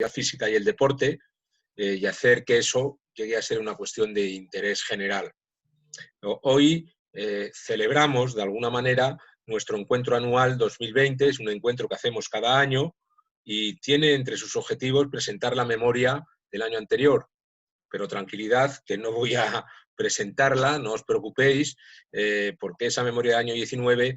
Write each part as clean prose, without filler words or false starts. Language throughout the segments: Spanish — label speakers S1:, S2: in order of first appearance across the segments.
S1: física y el deporte y hacer que eso llegue a ser una cuestión de interés general. Hoy celebramos, de alguna manera, nuestro encuentro anual 2020, es un encuentro que hacemos cada año y tiene entre sus objetivos presentar la memoria del año anterior. Pero tranquilidad, que no voy a presentarla, no os preocupéis, porque esa memoria del año 19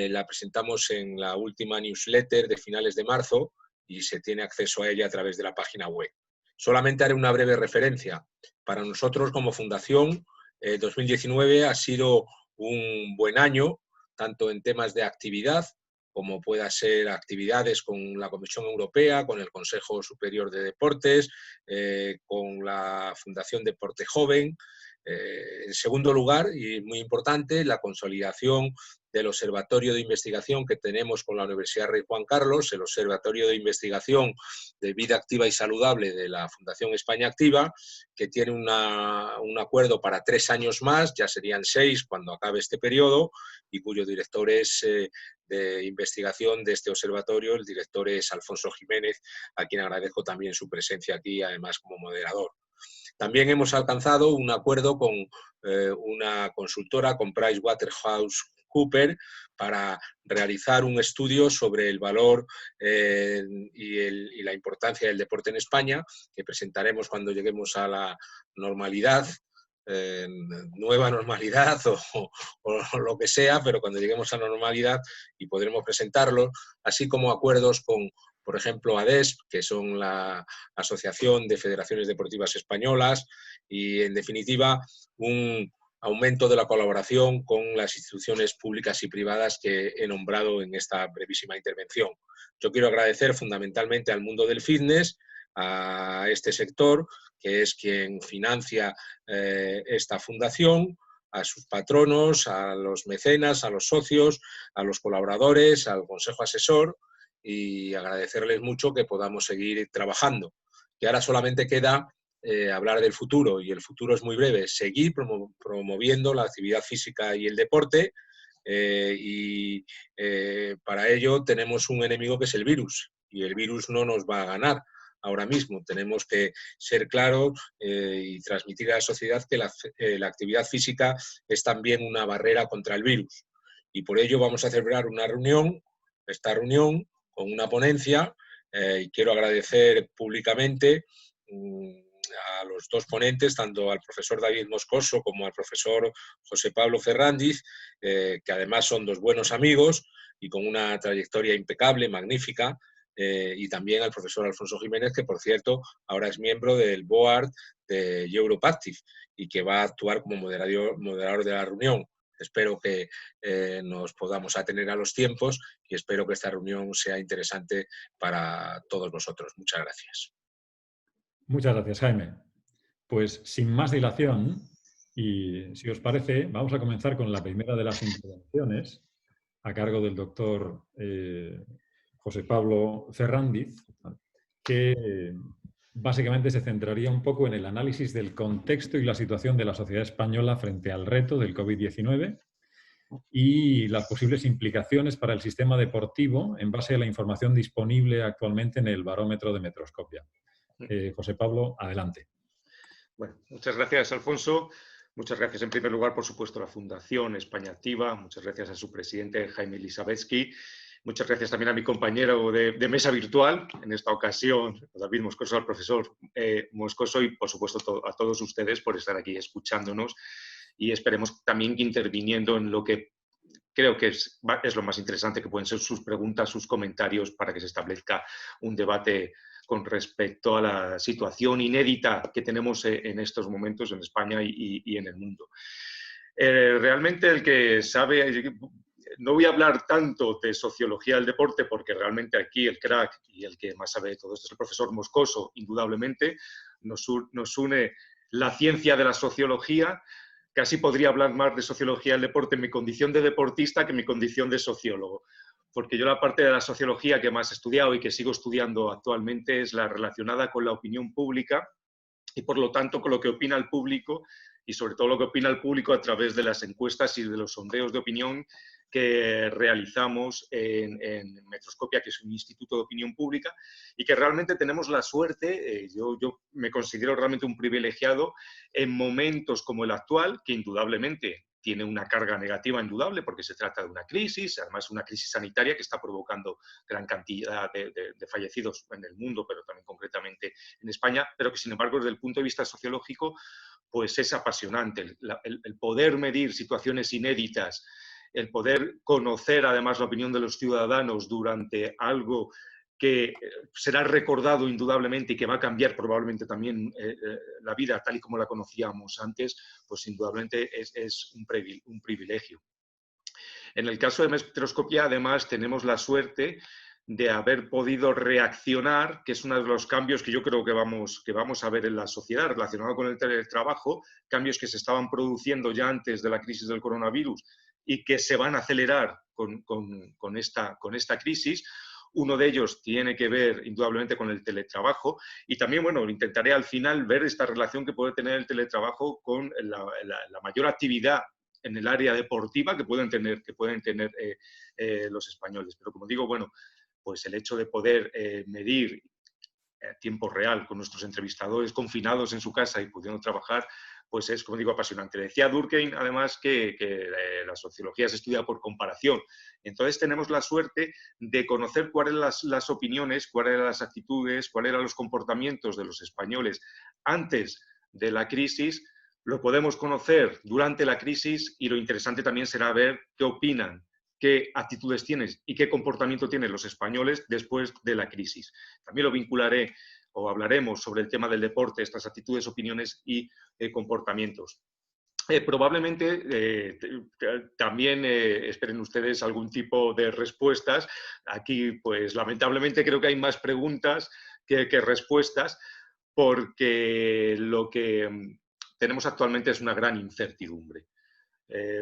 S1: la presentamos en la última newsletter de finales de marzo y se tiene acceso a ella a través de la página web. Solamente haré una breve referencia. Para nosotros, como fundación, 2019 ha sido un buen año, tanto en temas de actividad, como pueda ser actividades con la Comisión Europea, con el Consejo Superior de Deportes, con la Fundación Deporte Joven. En segundo lugar, y muy importante, la consolidación del observatorio de investigación que tenemos con la Universidad Rey Juan Carlos, el Observatorio de Investigación de Vida Activa y Saludable de la Fundación España Activa, que tiene un acuerdo para 3 años más, ya serían 6 cuando acabe este periodo, y cuyo director es de investigación de este observatorio, el director es Alfonso Jiménez, a quien agradezco también su presencia aquí, además como moderador. También hemos alcanzado un acuerdo con una consultora, con PricewaterhouseCoopers, para realizar un estudio sobre el valor y la importancia del deporte en España, que presentaremos cuando lleguemos a la normalidad, nueva normalidad o lo que sea, pero cuando lleguemos a la normalidad y podremos presentarlo, así como acuerdos con, por ejemplo, ADESP, que son la Asociación de Federaciones Deportivas Españolas, y, en definitiva, un aumento de la colaboración con las instituciones públicas y privadas que he nombrado en esta brevísima intervención. Yo quiero agradecer fundamentalmente al mundo del fitness, a este sector, que es quien financia esta fundación, a sus patronos, a los mecenas, a los socios, a los colaboradores, al consejo asesor, y agradecerles mucho que podamos seguir trabajando. Y ahora solamente queda hablar del futuro, y el futuro es muy breve: seguir promoviendo la actividad física y el deporte, para ello tenemos un enemigo que es el virus, y el virus no nos va a ganar. Ahora mismo tenemos que ser claros y transmitir a la sociedad que la actividad física es también una barrera contra el virus. Y por ello vamos a celebrar esta reunión con una ponencia, y quiero agradecer públicamente a los dos ponentes, tanto al profesor David Moscoso como al profesor José Pablo Ferrandiz, que además son dos buenos amigos y con una trayectoria impecable, magnífica, y también al profesor Alfonso Jiménez, que por cierto ahora es miembro del board de Europe Active y que va a actuar como moderador de la reunión. Espero que nos podamos atener a los tiempos y espero que esta reunión sea interesante para todos vosotros. Muchas gracias.
S2: Muchas gracias, Jaime. Pues sin más dilación, y si os parece, vamos a comenzar con la primera de las intervenciones a cargo del doctor José Pablo Ferrandiz, que básicamente se centraría un poco en el análisis del contexto y la situación de la sociedad española frente al reto del COVID-19 y las posibles implicaciones para el sistema deportivo en base a la información disponible actualmente en el barómetro de Metroscopia. José Pablo, adelante.
S3: Bueno, muchas gracias, Alfonso. Muchas gracias, en primer lugar, por supuesto, a la Fundación España Activa. Muchas gracias a su presidente, Jaime Elisabetsky. Muchas gracias también a mi compañero de mesa virtual, en esta ocasión, David Moscoso, al profesor Moscoso, y, por supuesto, a todos ustedes por estar aquí escuchándonos, y esperemos también que interviniendo en lo que creo que es lo más interesante, que pueden ser sus preguntas, sus comentarios, para que se establezca un debate con respecto a la situación inédita que tenemos en estos momentos en España y en el mundo. Realmente el que sabe, no voy a hablar tanto de sociología del deporte, porque realmente aquí el crack y el que más sabe de todo esto es el profesor Moscoso, indudablemente. Nos une la ciencia de la sociología. Casi podría hablar más de sociología del deporte en mi condición de deportista que en mi condición de sociólogo, porque yo la parte de la sociología que más he estudiado y que sigo estudiando actualmente es la relacionada con la opinión pública y, por lo tanto, con lo que opina el público, y sobre todo lo que opina el público a través de las encuestas y de los sondeos de opinión que realizamos en Metroscopia, que es un instituto de opinión pública, y que realmente tenemos la suerte, yo me considero realmente un privilegiado en momentos como el actual, que indudablemente tiene una carga negativa indudable porque se trata de una crisis, además una crisis sanitaria que está provocando gran cantidad de fallecidos en el mundo, pero también concretamente en España, pero que sin embargo desde el punto de vista sociológico pues es apasionante. El poder medir situaciones inéditas, el poder conocer además la opinión de los ciudadanos durante algo que será recordado indudablemente y que va a cambiar probablemente también la vida tal y como la conocíamos antes, pues indudablemente es un privilegio. En el caso de Metroscopia, además, tenemos la suerte de haber podido reaccionar, que es uno de los cambios que yo creo que vamos a ver en la sociedad relacionado con el teletrabajo, cambios que se estaban produciendo ya antes de la crisis del coronavirus y que se van a acelerar con esta crisis. Uno de ellos tiene que ver indudablemente con el teletrabajo y también, bueno, intentaré al final ver esta relación que puede tener el teletrabajo con la mayor actividad en el área deportiva que pueden tener los españoles. Pero como digo, bueno, pues el hecho de poder medir a tiempo real con nuestros entrevistadores confinados en su casa y pudiendo trabajar, pues es, como digo, apasionante. Decía Durkheim, además, que la sociología se estudia por comparación. Entonces tenemos la suerte de conocer cuáles eran las opiniones, cuáles eran las actitudes, cuáles eran los comportamientos de los españoles antes de la crisis. Lo podemos conocer durante la crisis y lo interesante también será ver qué opinan, qué actitudes tienen y qué comportamiento tienen los españoles después de la crisis. También lo vincularé o hablaremos sobre el tema del deporte, estas actitudes, opiniones y comportamientos. Probablemente también esperen ustedes algún tipo de respuestas. Aquí, pues lamentablemente creo que hay más preguntas que respuestas, porque lo que tenemos actualmente es una gran incertidumbre.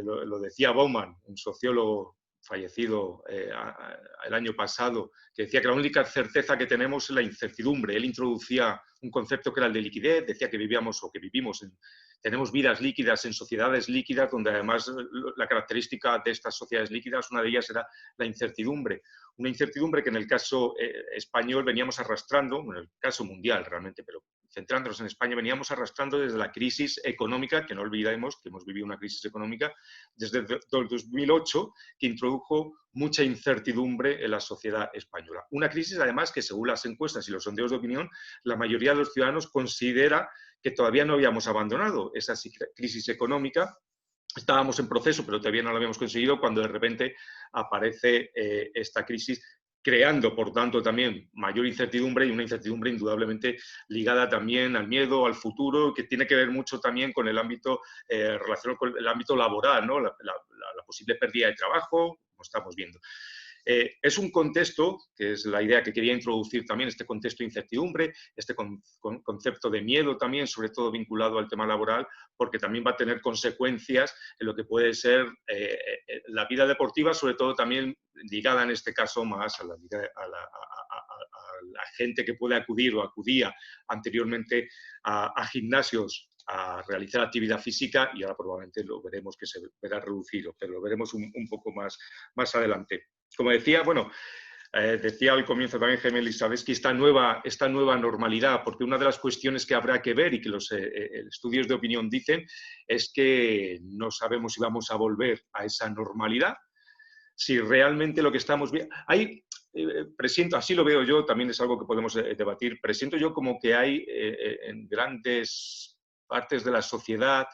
S3: Lo decía Bauman, un sociólogo fallecido el año pasado, que decía que la única certeza que tenemos es la incertidumbre. Él introducía un concepto que era el de liquidez, decía que vivíamos o que vivimos tenemos vidas líquidas en sociedades líquidas, donde además la característica de estas sociedades líquidas, una de ellas era la incertidumbre. Una incertidumbre que en el caso español veníamos arrastrando, en el caso mundial realmente, pero centrándonos en España, veníamos arrastrando desde la crisis económica, que no olvidemos que hemos vivido una crisis económica desde el 2008, que introdujo mucha incertidumbre en la sociedad española. Una crisis, además, que según las encuestas y los sondeos de opinión, la mayoría de los ciudadanos considera que todavía no habíamos abandonado esa crisis económica. Estábamos en proceso, pero todavía no lo habíamos conseguido cuando de repente aparece esta crisis, creando, por tanto, también mayor incertidumbre y una incertidumbre indudablemente ligada también al miedo, al futuro, que tiene que ver mucho también con el ámbito relacionado con el ámbito laboral, ¿no? La posible pérdida de trabajo, como estamos viendo. Es un contexto, que es la idea que quería introducir también, este contexto de incertidumbre, este concepto de miedo también, sobre todo vinculado al tema laboral, porque también va a tener consecuencias en lo que puede ser la vida deportiva, sobre todo también ligada en este caso más a la vida, a la gente que puede acudir o acudía anteriormente a gimnasios a realizar actividad física, y ahora probablemente lo veremos que se verá reducido, pero lo veremos un poco más adelante. Como decía, bueno, decía al comienzo también Jaime Lisaveski, esta nueva normalidad, porque una de las cuestiones que habrá que ver y que los estudios de opinión dicen es que no sabemos si vamos a volver a esa normalidad, si realmente lo que estamos viendo... presiento, así lo veo yo, también es algo que podemos debatir, presiento yo como que hay en grandes partes de la sociedad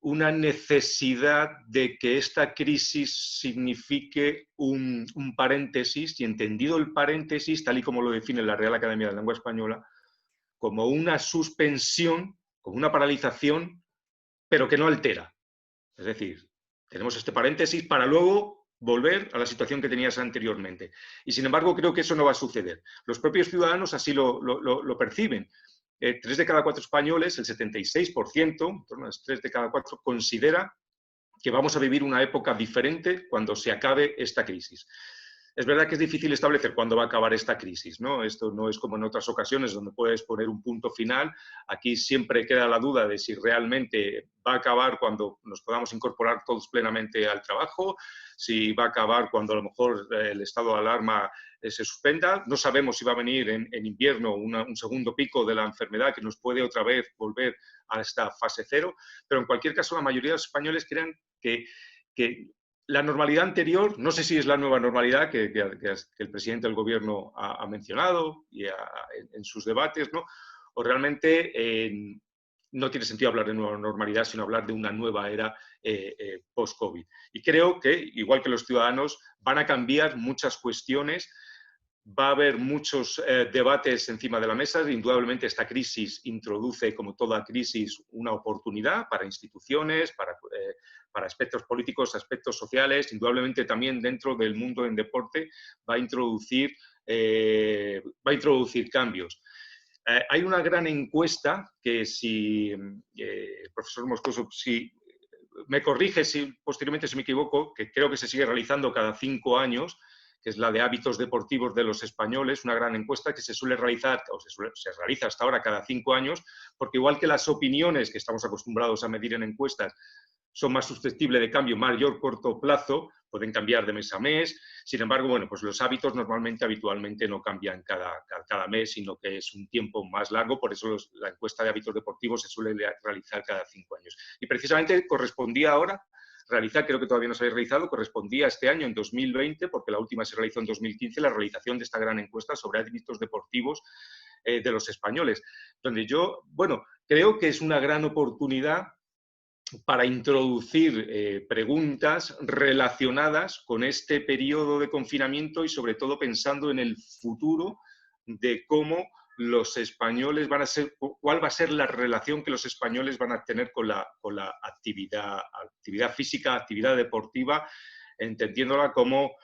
S3: una necesidad de que esta crisis signifique un paréntesis, y entendido el paréntesis, tal y como lo define la Real Academia de la Lengua Española, como una suspensión, como una paralización, pero que no altera. Es decir, tenemos este paréntesis para luego volver a la situación que tenías anteriormente. Y sin embargo, creo que eso no va a suceder. Los propios ciudadanos así lo perciben. 3 de cada 4 españoles, el 76%, en torno a 3 de cada 4, considera que vamos a vivir una época diferente cuando se acabe esta crisis. Es verdad que es difícil establecer cuándo va a acabar esta crisis, ¿no? Esto no es como en otras ocasiones donde puedes poner un punto final. Aquí siempre queda la duda de si realmente va a acabar cuando nos podamos incorporar todos plenamente al trabajo, si va a acabar cuando a lo mejor el estado de alarma se suspenda. No sabemos si va a venir en invierno un segundo pico de la enfermedad que nos puede otra vez volver a esta fase cero, pero en cualquier caso la mayoría de los españoles creen que la normalidad anterior, no sé si es la nueva normalidad que el presidente del gobierno ha mencionado y en sus debates, ¿no? O realmente no tiene sentido hablar de nueva normalidad, sino hablar de una nueva era post-COVID. Y creo que, igual que los ciudadanos, van a cambiar muchas cuestiones. Va a haber muchos debates encima de la mesa. Indudablemente esta crisis introduce, como toda crisis, una oportunidad para instituciones, para aspectos políticos, aspectos sociales. Indudablemente también dentro del mundo del deporte va a introducir cambios. Hay una gran encuesta que si, profesor Moscoso, si me corrige posteriormente si me equivoco, que creo que se sigue realizando cada 5 años, que es la de hábitos deportivos de los españoles, una gran encuesta que se suele realizar, o se realiza hasta ahora cada 5 años, porque igual que las opiniones que estamos acostumbrados a medir en encuestas son más susceptibles de cambio mayor corto plazo, pueden cambiar de mes a mes. Sin embargo, bueno, pues los hábitos habitualmente no cambian cada mes, sino que es un tiempo más largo. Por eso la encuesta de hábitos deportivos se suele realizar cada 5 años. Y precisamente correspondía ahora realizar, creo que todavía no se había realizado, correspondía este año, en 2020, porque la última se realizó en 2015, la realización de esta gran encuesta sobre hábitos deportivos de los españoles, donde yo, bueno, creo que es una gran oportunidad para introducir preguntas relacionadas con este periodo de confinamiento y sobre todo pensando en el futuro de cómo los españoles cuál va a ser la relación que los españoles van a tener con la actividad física, actividad deportiva, entendiéndola como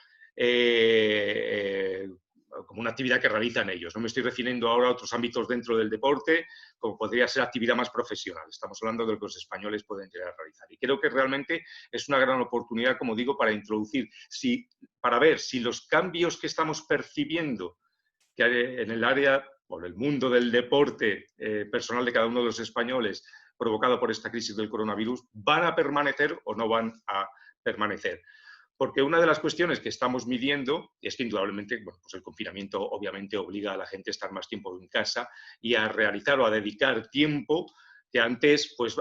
S3: una actividad que realizan ellos. No me estoy refiriendo ahora a otros ámbitos dentro del deporte, como podría ser actividad más profesional. Estamos hablando de lo que los españoles pueden llegar a realizar. Y creo que realmente es una gran oportunidad, como digo, para introducir, para ver si los cambios que estamos percibiendo que hay en el área o en el mundo del deporte personal de cada uno de los españoles provocado por esta crisis del coronavirus, van a permanecer o no van a permanecer. Porque una de las cuestiones que estamos midiendo es que indudablemente pues el confinamiento obviamente obliga a la gente a estar más tiempo en casa y a realizar o a dedicar tiempo que antes pues,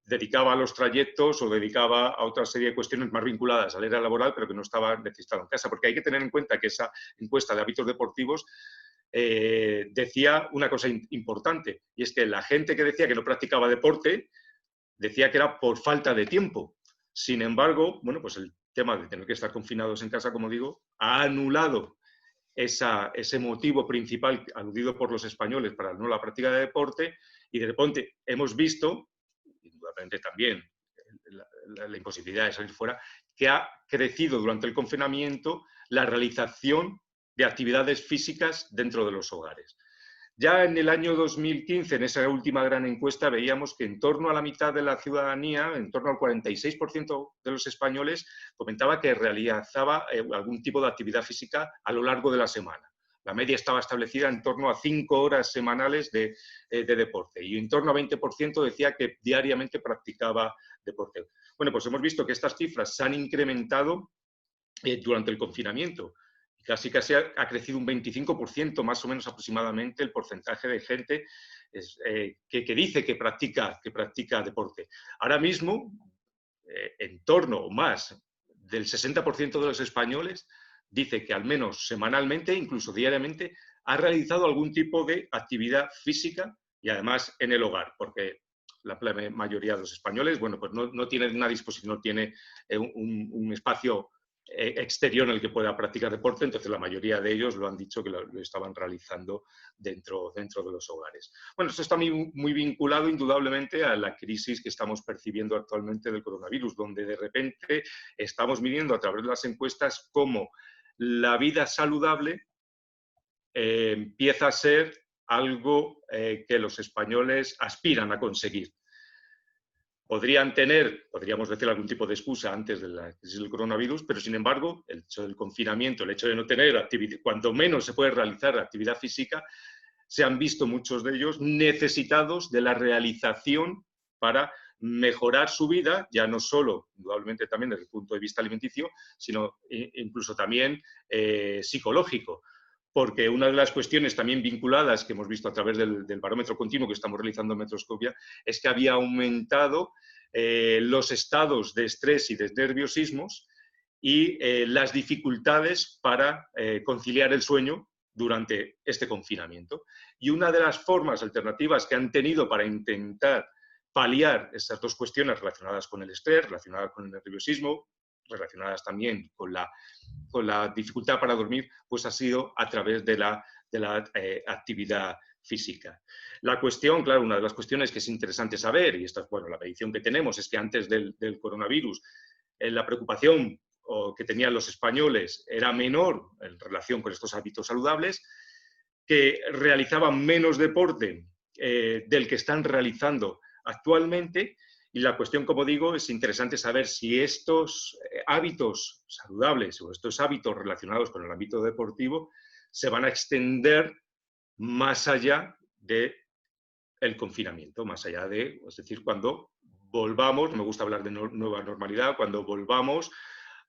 S3: dedicaba a los trayectos o dedicaba a otra serie de cuestiones más vinculadas al área laboral, pero que no estaba necesitado en casa. Porque hay que tener en cuenta que esa encuesta de hábitos deportivos decía una cosa importante, y es que la gente que decía que no practicaba deporte decía que era por falta de tiempo. Sin embargo, bueno, pues el tema de tener que estar confinados en casa, como digo, ha anulado ese motivo principal aludido por los españoles para no la práctica de deporte, y de repente hemos visto, indudablemente también la imposibilidad de salir fuera, que ha crecido durante el confinamiento la realización de actividades físicas dentro de los hogares. Ya en el año 2015, en esa última gran encuesta, veíamos que en torno a la mitad de la ciudadanía, en torno al 46% de los españoles, comentaba que realizaba algún tipo de actividad física a lo largo de la semana. La media estaba establecida en torno a 5 horas semanales de deporte y en torno a 20% decía que diariamente practicaba deporte. Bueno, pues hemos visto que estas cifras se han incrementado durante el confinamiento. Casi ha crecido un 25%, más o menos aproximadamente, el porcentaje de gente que dice que practica deporte. Ahora mismo, en torno o más del 60% de los españoles dice que al menos semanalmente, incluso diariamente, ha realizado algún tipo de actividad física y además en el hogar, porque la mayoría de los españoles, bueno, pues no tienen una disposición, no tiene un espacio exterior en el que pueda practicar deporte, entonces la mayoría de ellos lo han dicho que lo estaban realizando dentro de los hogares. Bueno, esto está muy vinculado indudablemente a la crisis que estamos percibiendo actualmente del coronavirus, donde de repente estamos midiendo a través de las encuestas cómo la vida saludable empieza a ser algo que los españoles aspiran a conseguir. podrían tener, podríamos decir, algún tipo de excusa antes de la crisis del coronavirus, pero sin embargo, el hecho del confinamiento, el hecho de no tener actividad, cuanto menos se puede realizar actividad física, se han visto muchos de ellos necesitados de la realización para mejorar su vida, ya no solo, indudablemente también desde el punto de vista alimenticio, sino incluso también psicológico. Porque una de las cuestiones también vinculadas que hemos visto a través del barómetro continuo que estamos realizando en Metroscopia es que había aumentado los estados de estrés y de nerviosismos y las dificultades para conciliar el sueño durante este confinamiento. Y una de las formas alternativas que han tenido para intentar paliar estas dos cuestiones relacionadas con el estrés, relacionadas con el nerviosismo, relacionadas también con la dificultad para dormir, pues ha sido a través de la actividad física. La cuestión, claro, una de las cuestiones que es interesante saber, y esta es, bueno, la medición que tenemos, es que antes del coronavirus, la preocupación que tenían los españoles era menor en relación con estos hábitos saludables, que realizaban menos deporte del que están realizando actualmente. Y la cuestión, como digo, es interesante saber si estos hábitos saludables o estos hábitos relacionados con el ámbito deportivo se van a extender más allá del confinamiento, más allá de, es decir, cuando volvamos, me gusta hablar de nueva normalidad, cuando volvamos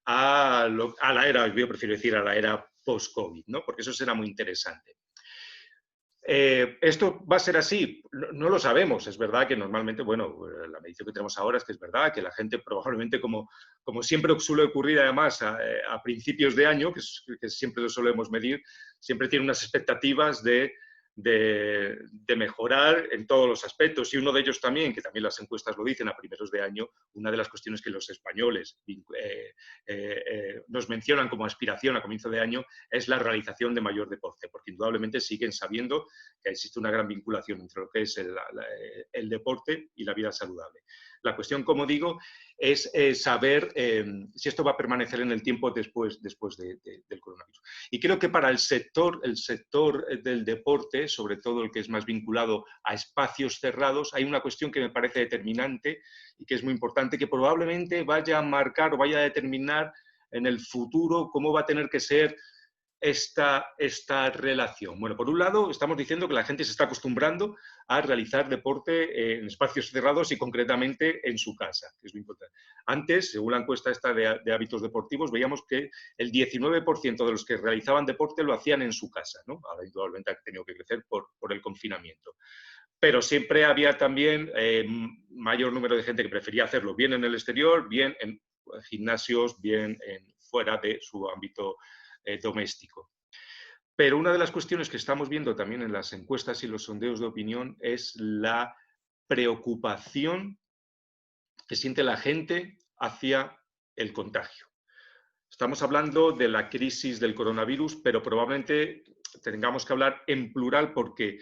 S3: a la era, yo prefiero decir a la era post-COVID, ¿no? Porque eso será muy interesante. ¿Esto va a ser así? No lo sabemos. Es verdad que normalmente, bueno, la medición que tenemos ahora es que es verdad que la gente probablemente, como siempre suele ocurrir además a principios de año, que siempre lo solemos medir, siempre tiene unas expectativas de mejorar en todos los aspectos. Y uno de ellos también, que también las encuestas lo dicen a primeros de año, una de las cuestiones que los españoles nos mencionan como aspiración a comienzo de año es la realización de mayor deporte, porque indudablemente siguen sabiendo que existe una gran vinculación entre lo que es el deporte y la vida saludable. La cuestión, como digo, es saber si esto va a permanecer en el tiempo después del coronavirus. Y creo que para el sector del deporte, sobre todo el que es más vinculado a espacios cerrados, hay una cuestión que me parece determinante y que es muy importante, que probablemente vaya a marcar o vaya a determinar en el futuro cómo va a tener que ser esta relación. Bueno, por un lado, estamos diciendo que la gente se está acostumbrando a realizar deporte en espacios cerrados y concretamente en su casa, que es muy importante. Antes, según la encuesta esta de hábitos deportivos, veíamos que el 19% de los que realizaban deporte lo hacían en su casa, ¿no? Ahora, indudablemente, ha tenido que crecer por el confinamiento. Pero siempre había también mayor número de gente que prefería hacerlo bien en el exterior, bien en gimnasios, bien fuera de su ámbito doméstico. Pero una de las cuestiones que estamos viendo también en las encuestas y los sondeos de opinión es la preocupación que siente la gente hacia el contagio. Estamos hablando de la crisis del coronavirus, pero probablemente tengamos que hablar en plural porque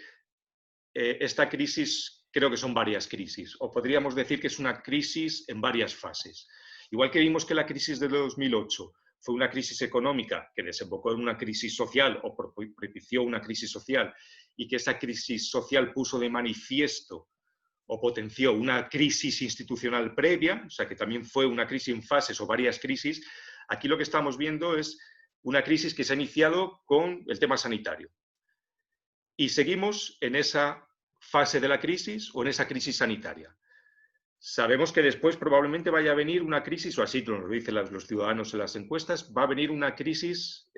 S3: esta crisis creo que son varias crisis, o podríamos decir que es una crisis en varias fases. Igual que vimos que la crisis de 2008 fue una crisis económica que desembocó en una crisis social o propició una crisis social y que esa crisis social puso de manifiesto o potenció una crisis institucional previa, o sea que también fue una crisis en fases o varias crisis, aquí lo que estamos viendo es una crisis que se ha iniciado con el tema sanitario. Y seguimos en esa fase de la crisis o en esa crisis sanitaria. Sabemos que después probablemente vaya a venir una crisis, o así nos lo dicen los ciudadanos en las encuestas, va a venir una crisis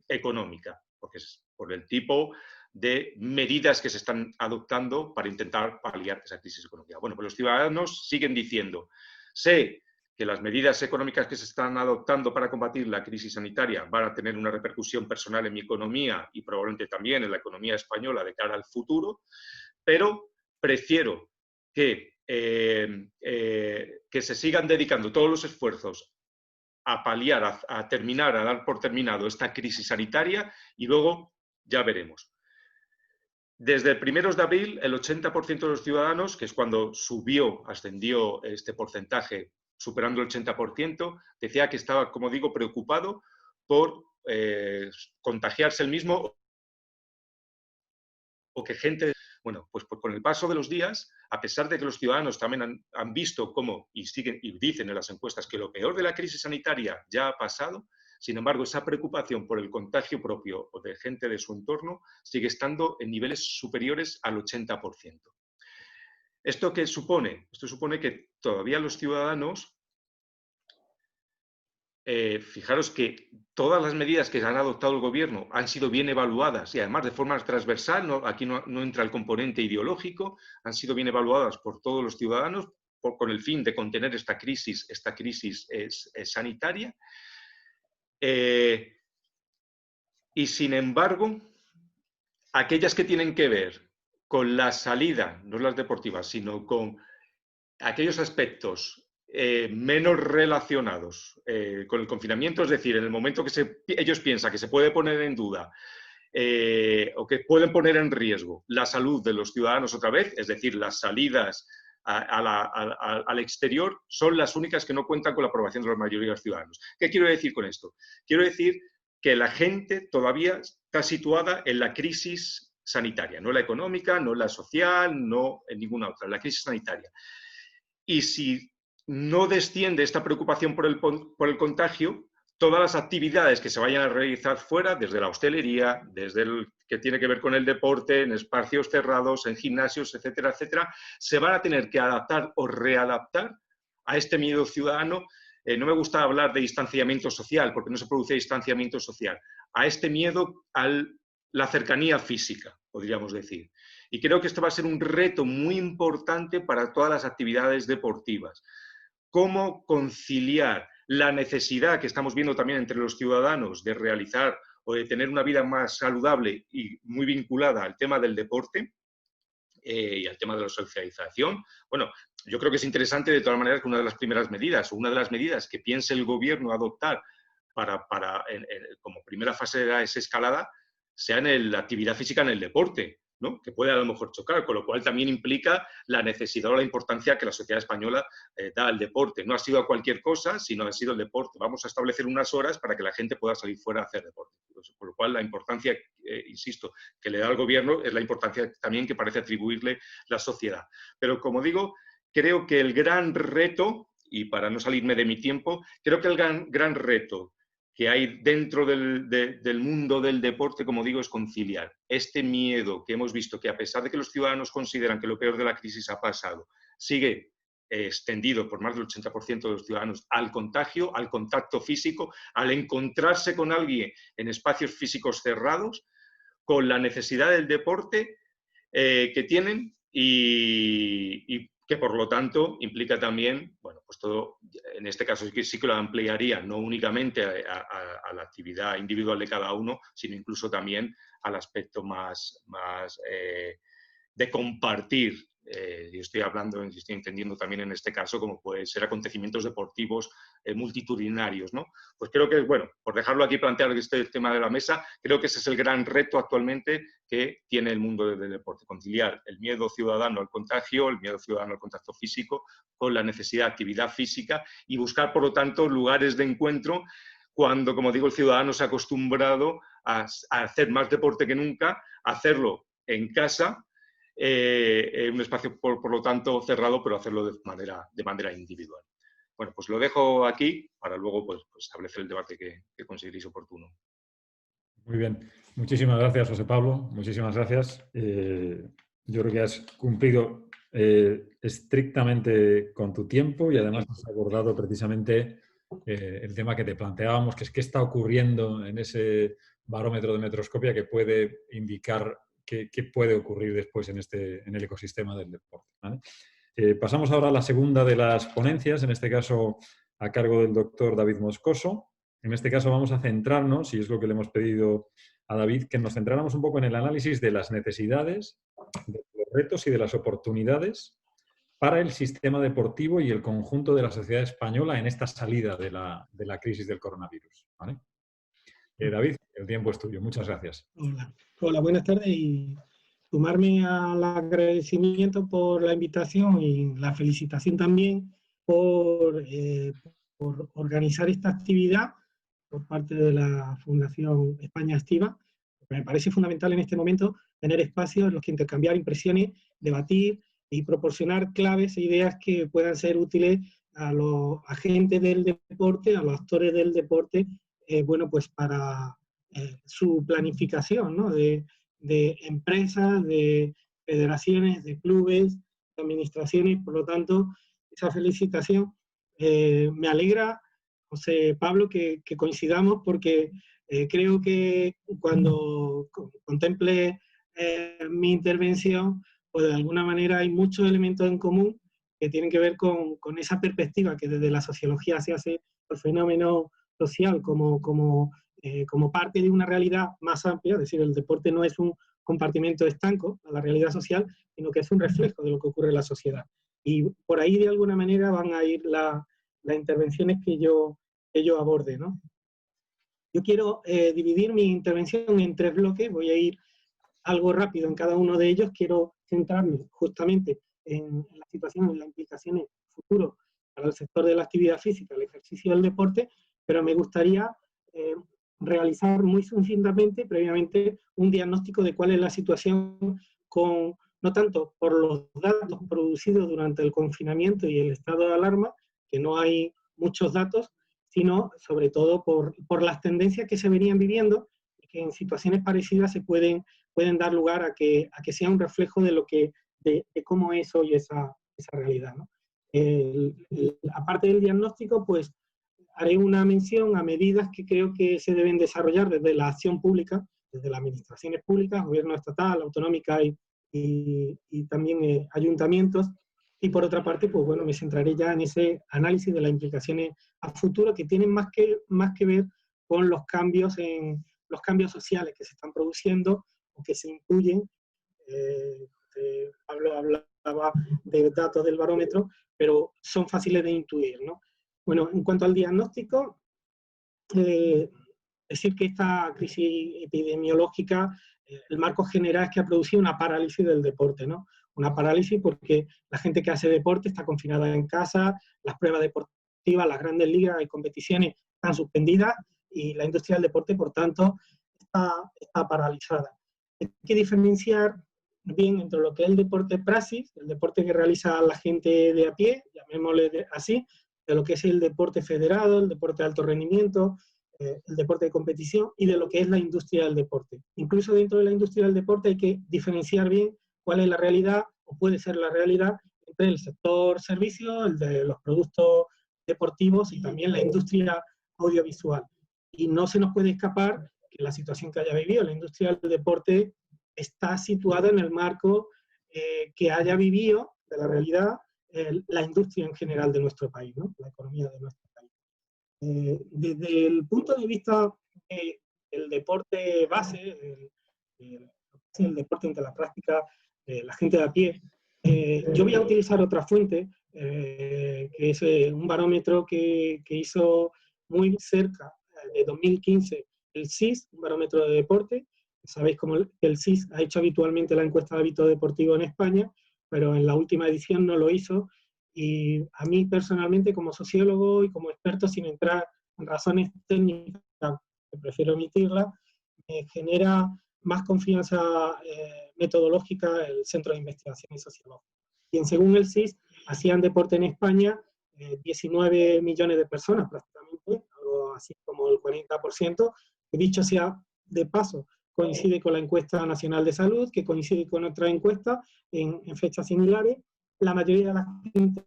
S3: económica, porque es por el tipo de medidas que se están adoptando para intentar paliar esa crisis económica. Bueno, pues los ciudadanos siguen diciendo, sé que las medidas económicas que se están adoptando para combatir la crisis sanitaria van a tener una repercusión personal en mi economía y probablemente también en la economía española de cara al futuro, pero prefiero que se sigan dedicando todos los esfuerzos a paliar, a terminar, a dar por terminado esta crisis sanitaria y luego ya veremos. Desde primeros de abril, el 80% de los ciudadanos, que es cuando ascendió este porcentaje superando el 80%, decía que estaba, como digo, preocupado por contagiarse el mismo o que gente Bueno, pues con el paso de los días, a pesar de que los ciudadanos también han visto cómo, y dicen en las encuestas que lo peor de la crisis sanitaria ya ha pasado, sin embargo, esa preocupación por el contagio propio o de gente de su entorno sigue estando en niveles superiores al 80%. ¿Esto qué supone? Esto supone que todavía los ciudadanos, fijaros que todas las medidas que han adoptado el gobierno han sido bien evaluadas y además de forma transversal, aquí no entra el componente ideológico, han sido bien evaluadas por todos los ciudadanos con el fin de contener esta crisis sanitaria. Y sin embargo, aquellas que tienen que ver con la salida, no las deportivas, sino con aquellos aspectos menos relacionados con el confinamiento, es decir, en el momento que ellos piensan que se puede poner en duda o que pueden poner en riesgo la salud de los ciudadanos otra vez, es decir, las salidas al exterior, son las únicas que no cuentan con la aprobación de la mayoría de los ciudadanos. ¿Qué quiero decir con esto? Quiero decir que la gente todavía está situada en la crisis sanitaria, no la económica, no la social, no en ninguna otra, la crisis sanitaria. Y si no desciende esta preocupación por el contagio, todas las actividades que se vayan a realizar fuera, desde la hostelería, desde el que tiene que ver con el deporte, en espacios cerrados, en gimnasios, etcétera, etcétera, se van a tener que adaptar o readaptar a este miedo ciudadano. No me gusta hablar de distanciamiento social, porque no se produce distanciamiento social, a este miedo a la cercanía física, podríamos decir. Y creo que esto va a ser un reto muy importante para todas las actividades deportivas. ¿Cómo conciliar la necesidad que estamos viendo también entre los ciudadanos de realizar o de tener una vida más saludable y muy vinculada al tema del deporte y al tema de la socialización? Bueno, yo creo que es interesante de todas maneras que una de las primeras medidas o una de las medidas que piense el gobierno adoptar como primera fase de esa escalada sea en la actividad física en el deporte, ¿no? Que puede a lo mejor chocar, con lo cual también implica la necesidad o la importancia que la sociedad española da al deporte. No ha sido a cualquier cosa, sino ha sido el deporte. Vamos a establecer unas horas para que la gente pueda salir fuera a hacer deporte. Por lo cual la importancia, insisto, que le da al gobierno es la importancia también que parece atribuirle la sociedad. Pero como digo, creo que el gran reto, y para no salirme de mi tiempo, creo que el gran reto que hay dentro del mundo del deporte, como digo, es conciliar este miedo que hemos visto, que a pesar de que los ciudadanos consideran que lo peor de la crisis ha pasado, sigue extendido por más del 80% de los ciudadanos al contagio, al contacto físico, al encontrarse con alguien en espacios físicos cerrados, con la necesidad del deporte que tienen y que por lo tanto implica también, bueno, pues todo, en este caso sí que lo ampliaría, no únicamente a la actividad individual de cada uno, sino incluso también al aspecto más de compartir. Yo estoy entendiendo también en este caso como pueden ser acontecimientos deportivos multitudinarios, ¿no? Pues creo que, bueno, por dejarlo aquí planteado este tema de la mesa, creo que ese es el gran reto actualmente que tiene el mundo del deporte, conciliar el miedo ciudadano al contagio, el miedo ciudadano al contacto físico, con la necesidad de actividad física y buscar, por lo tanto, lugares de encuentro cuando, como digo, el ciudadano se ha acostumbrado a hacer más deporte que nunca, a hacerlo en casa, un espacio, por lo tanto, cerrado, pero hacerlo de manera individual. Bueno, pues lo dejo aquí para luego pues establecer el debate que consideréis oportuno.
S2: Muy bien. Muchísimas gracias, José Pablo. Muchísimas gracias. Yo creo que has cumplido estrictamente con tu tiempo y además has abordado precisamente el tema que te planteábamos, que es qué está ocurriendo en ese barómetro de Metroscopia que puede indicar qué puede ocurrir después en el ecosistema del deporte, ¿vale? Pasamos ahora a la segunda de las ponencias, en este caso a cargo del doctor David Moscoso. En este caso vamos a centrarnos, y es lo que le hemos pedido a David, que nos centráramos un poco en el análisis de las necesidades, de los retos y de las oportunidades para el sistema deportivo y el conjunto de la sociedad española en esta salida de la crisis del coronavirus, ¿vale? David, el tiempo es tuyo. Muchas gracias.
S4: Hola, buenas tardes y sumarme al agradecimiento por la invitación y la felicitación también por organizar esta actividad por parte de la Fundación España Activa, Me parece fundamental en este momento tener espacios en los que intercambiar impresiones, debatir y proporcionar claves e ideas que puedan ser útiles a los agentes del deporte, a los actores del deporte, bueno, pues para su planificación, ¿no? de empresas, de federaciones, de clubes, de administraciones. Por lo tanto, esa felicitación. Me alegra, José Pablo, que coincidamos, porque creo que cuando contemple mi intervención, pues de alguna manera hay muchos elementos en común que tienen que ver con esa perspectiva que desde la sociología se hace el fenómeno social como parte de una realidad más amplia. Es decir, el deporte no es un compartimento estanco a la realidad social, sino que es un reflejo de lo que ocurre en la sociedad. Y por ahí de alguna manera van a ir las intervenciones que yo aborde, ¿no? Yo quiero dividir mi intervención en 3 bloques, voy a ir algo rápido en cada uno de ellos. Quiero centrarme justamente en la situación, en las implicaciones futuras para el sector de la actividad física, el ejercicio del deporte, pero me gustaría realizar muy sucintamente, previamente, un diagnóstico de cuál es la situación no tanto por los datos producidos durante el confinamiento y el estado de alarma, que no hay muchos datos, sino sobre todo por las tendencias que se venían viviendo y que en situaciones parecidas se pueden dar lugar a que sea un reflejo de cómo es hoy esa realidad, ¿no? Aparte del diagnóstico, pues haré una mención a medidas que creo que se deben desarrollar desde la acción pública, desde las administraciones públicas, gobierno estatal, autonómica y también ayuntamientos. Y por otra parte, pues bueno, me centraré ya en ese análisis de las implicaciones a futuro que tienen más que ver con los cambios sociales que se están produciendo o que se intuyen. Pablo hablaba de datos del barómetro, pero son fáciles de intuir, ¿no? Bueno, en cuanto al diagnóstico, decir que esta crisis epidemiológica, el marco general es que ha producido una parálisis del deporte, ¿no? Una parálisis porque la gente que hace deporte está confinada en casa, las pruebas deportivas, las grandes ligas y competiciones están suspendidas y la industria del deporte, por tanto, está paralizada. Hay que diferenciar bien entre lo que es el deporte praxis, el deporte que realiza la gente de a pie, llamémosle así, de lo que es el deporte federado, el deporte de alto rendimiento, el deporte de competición, y de lo que es la industria del deporte. Incluso dentro de la industria del deporte hay que diferenciar bien cuál es la realidad, o puede ser la realidad, entre el sector servicio, el de los productos deportivos y también la industria audiovisual. Y no se nos puede escapar que la situación que haya vivido la industria del deporte está situada en el marco que haya vivido de la realidad la industria en general de nuestro país, ¿no? La economía de nuestro país. Desde el punto de vista del deporte base, el deporte entre la práctica de la gente de a pie, yo voy a utilizar otra fuente, que es un barómetro que hizo muy cerca de 2015 el CIS, un barómetro de deporte. Sabéis cómo el CIS ha hecho habitualmente la encuesta de hábito deportivo en España, pero en la última edición no lo hizo, y a mí personalmente, como sociólogo y como experto, sin entrar en razones técnicas, que prefiero omitirlas, me genera más confianza metodológica el Centro de Investigaciones Sociológicas. Y según el CIS, hacían deporte en España 19 millones de personas prácticamente, algo así como el 40%, que dicho sea de paso, coincide con la encuesta nacional de salud, que coincide con otra encuesta en fechas similares. La mayoría de la gente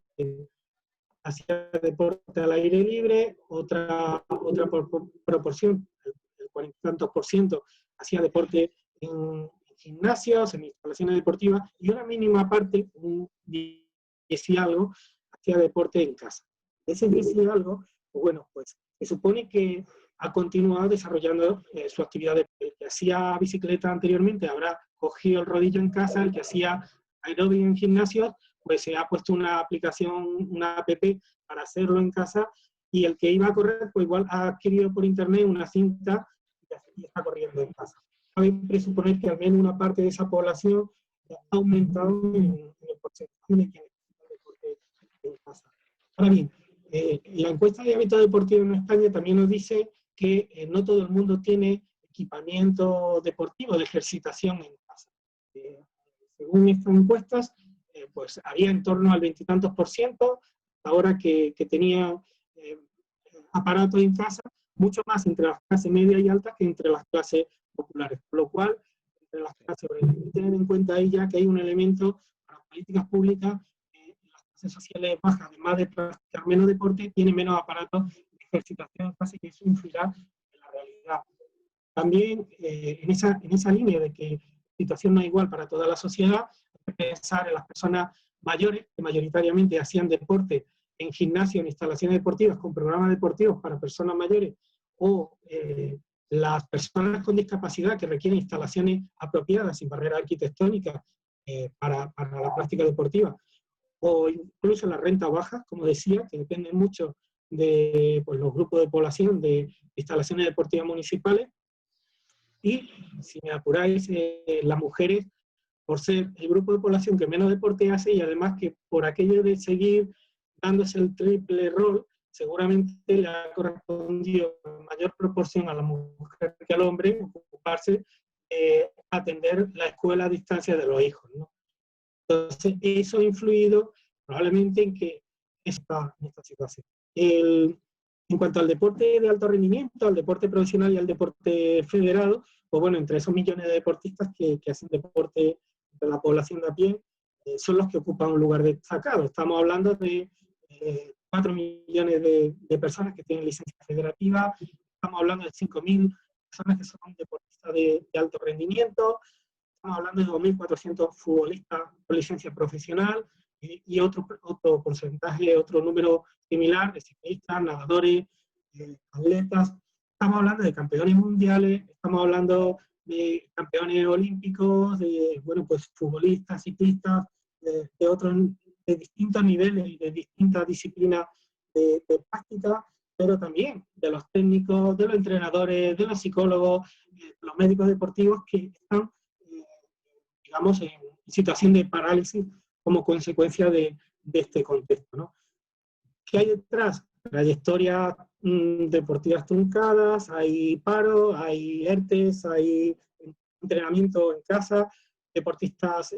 S4: hacía deporte al aire libre, otra proporción, el 40 y tantos % hacía deporte en gimnasios, en instalaciones deportivas, y una mínima parte, un 10 y algo, hacía deporte en casa. Ese 10 y algo, pues bueno, pues se supone que ha continuado desarrollando su actividad. El que hacía bicicleta anteriormente habrá cogido el rodillo en casa, el que hacía aeróbic en gimnasios, pues se ha puesto una aplicación, una app para hacerlo en casa, y el que iba a correr, pues igual ha adquirido por internet una cinta y está corriendo en casa. Cabe presuponer que al menos una parte de esa población ha aumentado en el porcentaje de quienes hacen deporte en casa. Ahora bien, la encuesta de hábito deportivo en España también nos dice que no todo el mundo tiene equipamiento deportivo, de ejercitación en casa. Según estas encuestas, pues había en torno al 20 y tantos %, ahora que tenía aparatos en casa, mucho más entre las clases media y alta que entre las clases populares. Por lo cual, entre las clases, hay que tener en cuenta ahí ya que hay un elemento para políticas públicas, las clases sociales bajas, además de practicar menos deporte, tienen menos aparatos de ejercitación en casa, y que eso influirá en la realidad. También en esa línea de que la situación no es igual para toda la sociedad, hay que pensar en las personas mayores que mayoritariamente hacían deporte en gimnasio, en instalaciones deportivas, con programas deportivos para personas mayores, o las personas con discapacidad que requieren instalaciones apropiadas, sin barreras arquitectónicas, para la práctica deportiva, o incluso la renta baja, como decía, que dependen mucho de pues, los grupos de población de instalaciones deportivas municipales. Y, si me apuráis, las mujeres, por ser el grupo de población que menos deporte hace, y además que por aquello de seguir dándose el triple rol, seguramente le ha correspondido en mayor proporción a la mujer que al hombre ocuparse de atender la escuela a distancia de los hijos, ¿no? Entonces, eso ha influido probablemente en que está en esta situación. En cuanto al deporte de alto rendimiento, al deporte profesional y al deporte federado, pues bueno, entre esos millones de deportistas que hacen deporte de la población de a pie, son los que ocupan un lugar destacado. Estamos hablando de 4 millones de personas que tienen licencia federativa, estamos hablando de 5.000 personas que son deportistas de alto rendimiento, estamos hablando de 2.400 futbolistas con licencia profesional, y otro porcentaje, otro número similar de ciclistas, nadadores, atletas. Estamos hablando de campeones mundiales, estamos hablando de campeones olímpicos, de bueno, pues, futbolistas, ciclistas, de distintos niveles y de distintas disciplinas de práctica, pero también de los técnicos, de los entrenadores, de los psicólogos, de los médicos deportivos que están, digamos, en situación de parálisis como consecuencia de este contexto, ¿no? ¿Qué hay detrás? Trayectorias deportivas truncadas, hay paro, hay ERTES, hay entrenamiento en casa, deportistas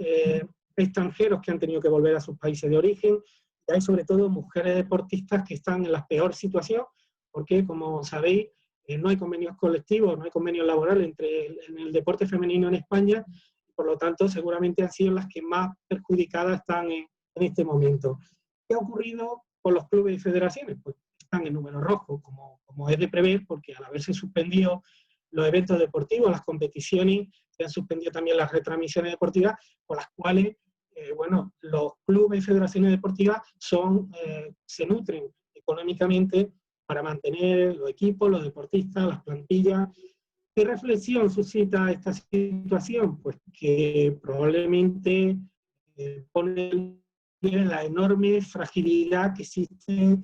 S4: extranjeros que han tenido que volver a sus países de origen, y hay sobre todo mujeres deportistas que están en la peor situación, porque, como sabéis, no hay convenios colectivos, no hay convenios laborales en el deporte femenino en España, por lo tanto, seguramente han sido las que más perjudicadas están en este momento. ¿Qué ha ocurrido con los clubes y federaciones? Pues están en número rojo, como es de prever, porque al haberse suspendido los eventos deportivos, las competiciones, se han suspendido también las retransmisiones deportivas, por las cuales, bueno, los clubes y federaciones deportivas se nutren económicamente para mantener los equipos, los deportistas, las plantillas. ¿Qué reflexión suscita esta situación? Pues que probablemente pone en la enorme fragilidad que existe en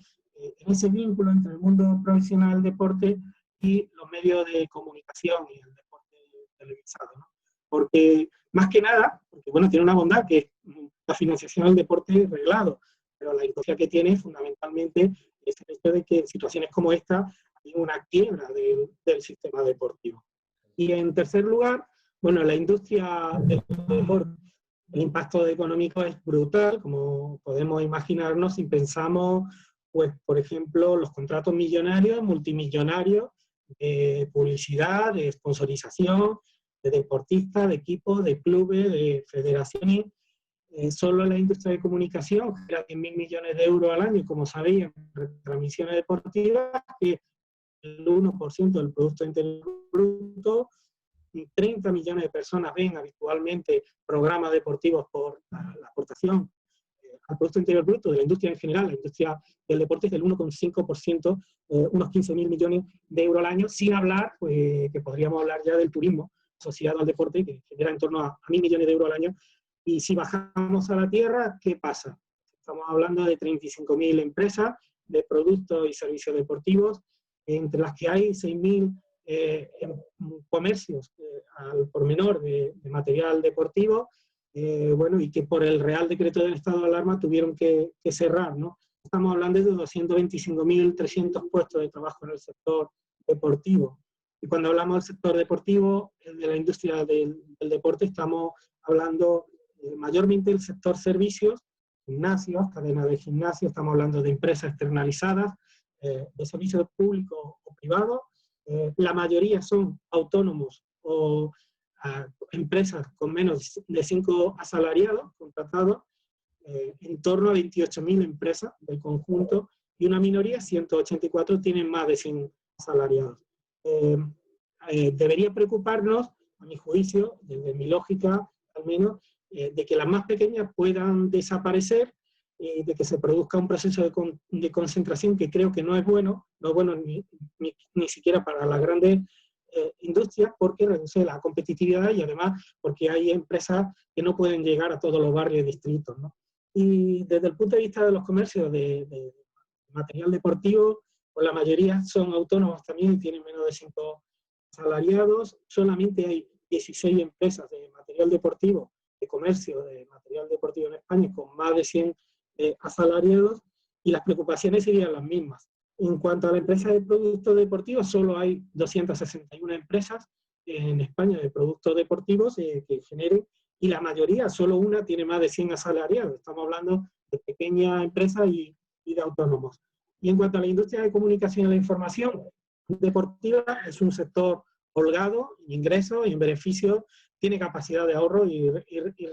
S4: ese vínculo entre el mundo profesional del deporte y los medios de comunicación y el deporte televisado, ¿no? Porque, más que nada, porque bueno, tiene una bondad que es la financiación del deporte reglado, pero la industria que tiene fundamentalmente es el hecho de que en situaciones como esta hay una quiebra del sistema deportivo. Y en tercer lugar, bueno, la industria del deporte, el impacto económico es brutal, como podemos imaginarnos si pensamos, pues, por ejemplo, los contratos millonarios, multimillonarios, de publicidad, de sponsorización, de deportistas, de equipos, de clubes, de federaciones. Solo la industria de comunicación genera 10.000 millones de euros al año, como sabéis, en retransmisiones deportivas, que el 1% del Producto Interior Bruto, 30 millones de personas ven habitualmente programas deportivos por la aportación al Producto Interior Bruto de la industria en general. La industria del deporte es del 1,5%, unos 15.000 millones de euros al año, sin hablar, pues, que podríamos hablar ya del turismo asociado al deporte, que genera en torno a 1.000 millones de euros al año. Y si bajamos a la tierra, ¿qué pasa? Estamos hablando de 35.000 empresas de productos y servicios deportivos, entre las que hay 6.000 comercios al por menor de material deportivo, bueno, y que por el Real Decreto del Estado de Alarma tuvieron que cerrar, ¿no? Estamos hablando de 225.300 puestos de trabajo en el sector deportivo. Y cuando hablamos del sector deportivo, de la industria del deporte, estamos hablando mayormente del sector servicios, gimnasios, cadenas de gimnasios, estamos hablando de empresas externalizadas, de servicios públicos o privados. La mayoría son autónomos o empresas con menos de 5 asalariados contratados, en torno a 28.000 empresas del conjunto, y una minoría, 184, tienen más de 100 asalariados. Debería preocuparnos, a mi juicio, desde mi lógica al menos, de que las más pequeñas puedan desaparecer, de que se produzca un proceso de concentración que creo que no es bueno ni siquiera para las grandes industrias, porque reduce la competitividad y además porque hay empresas que no pueden llegar a todos los barrios y distritos, ¿no? Y desde el punto de vista de los comercios de material deportivo, pues la mayoría son autónomos también y tienen menos de 5 asalariados. Solamente hay 16 empresas de material deportivo, de comercio de material deportivo en España, con más de 100 asalariados, y las preocupaciones serían las mismas. En cuanto a la empresa de productos deportivos, solo hay 261 empresas en España de productos deportivos que generen, y la mayoría, solo una, tiene más de 100 asalariados. Estamos hablando de pequeñas empresas y de autónomos. Y en cuanto a la industria de comunicación y la información deportiva, es un sector holgado en ingresos y en beneficios, tiene capacidad de ahorro y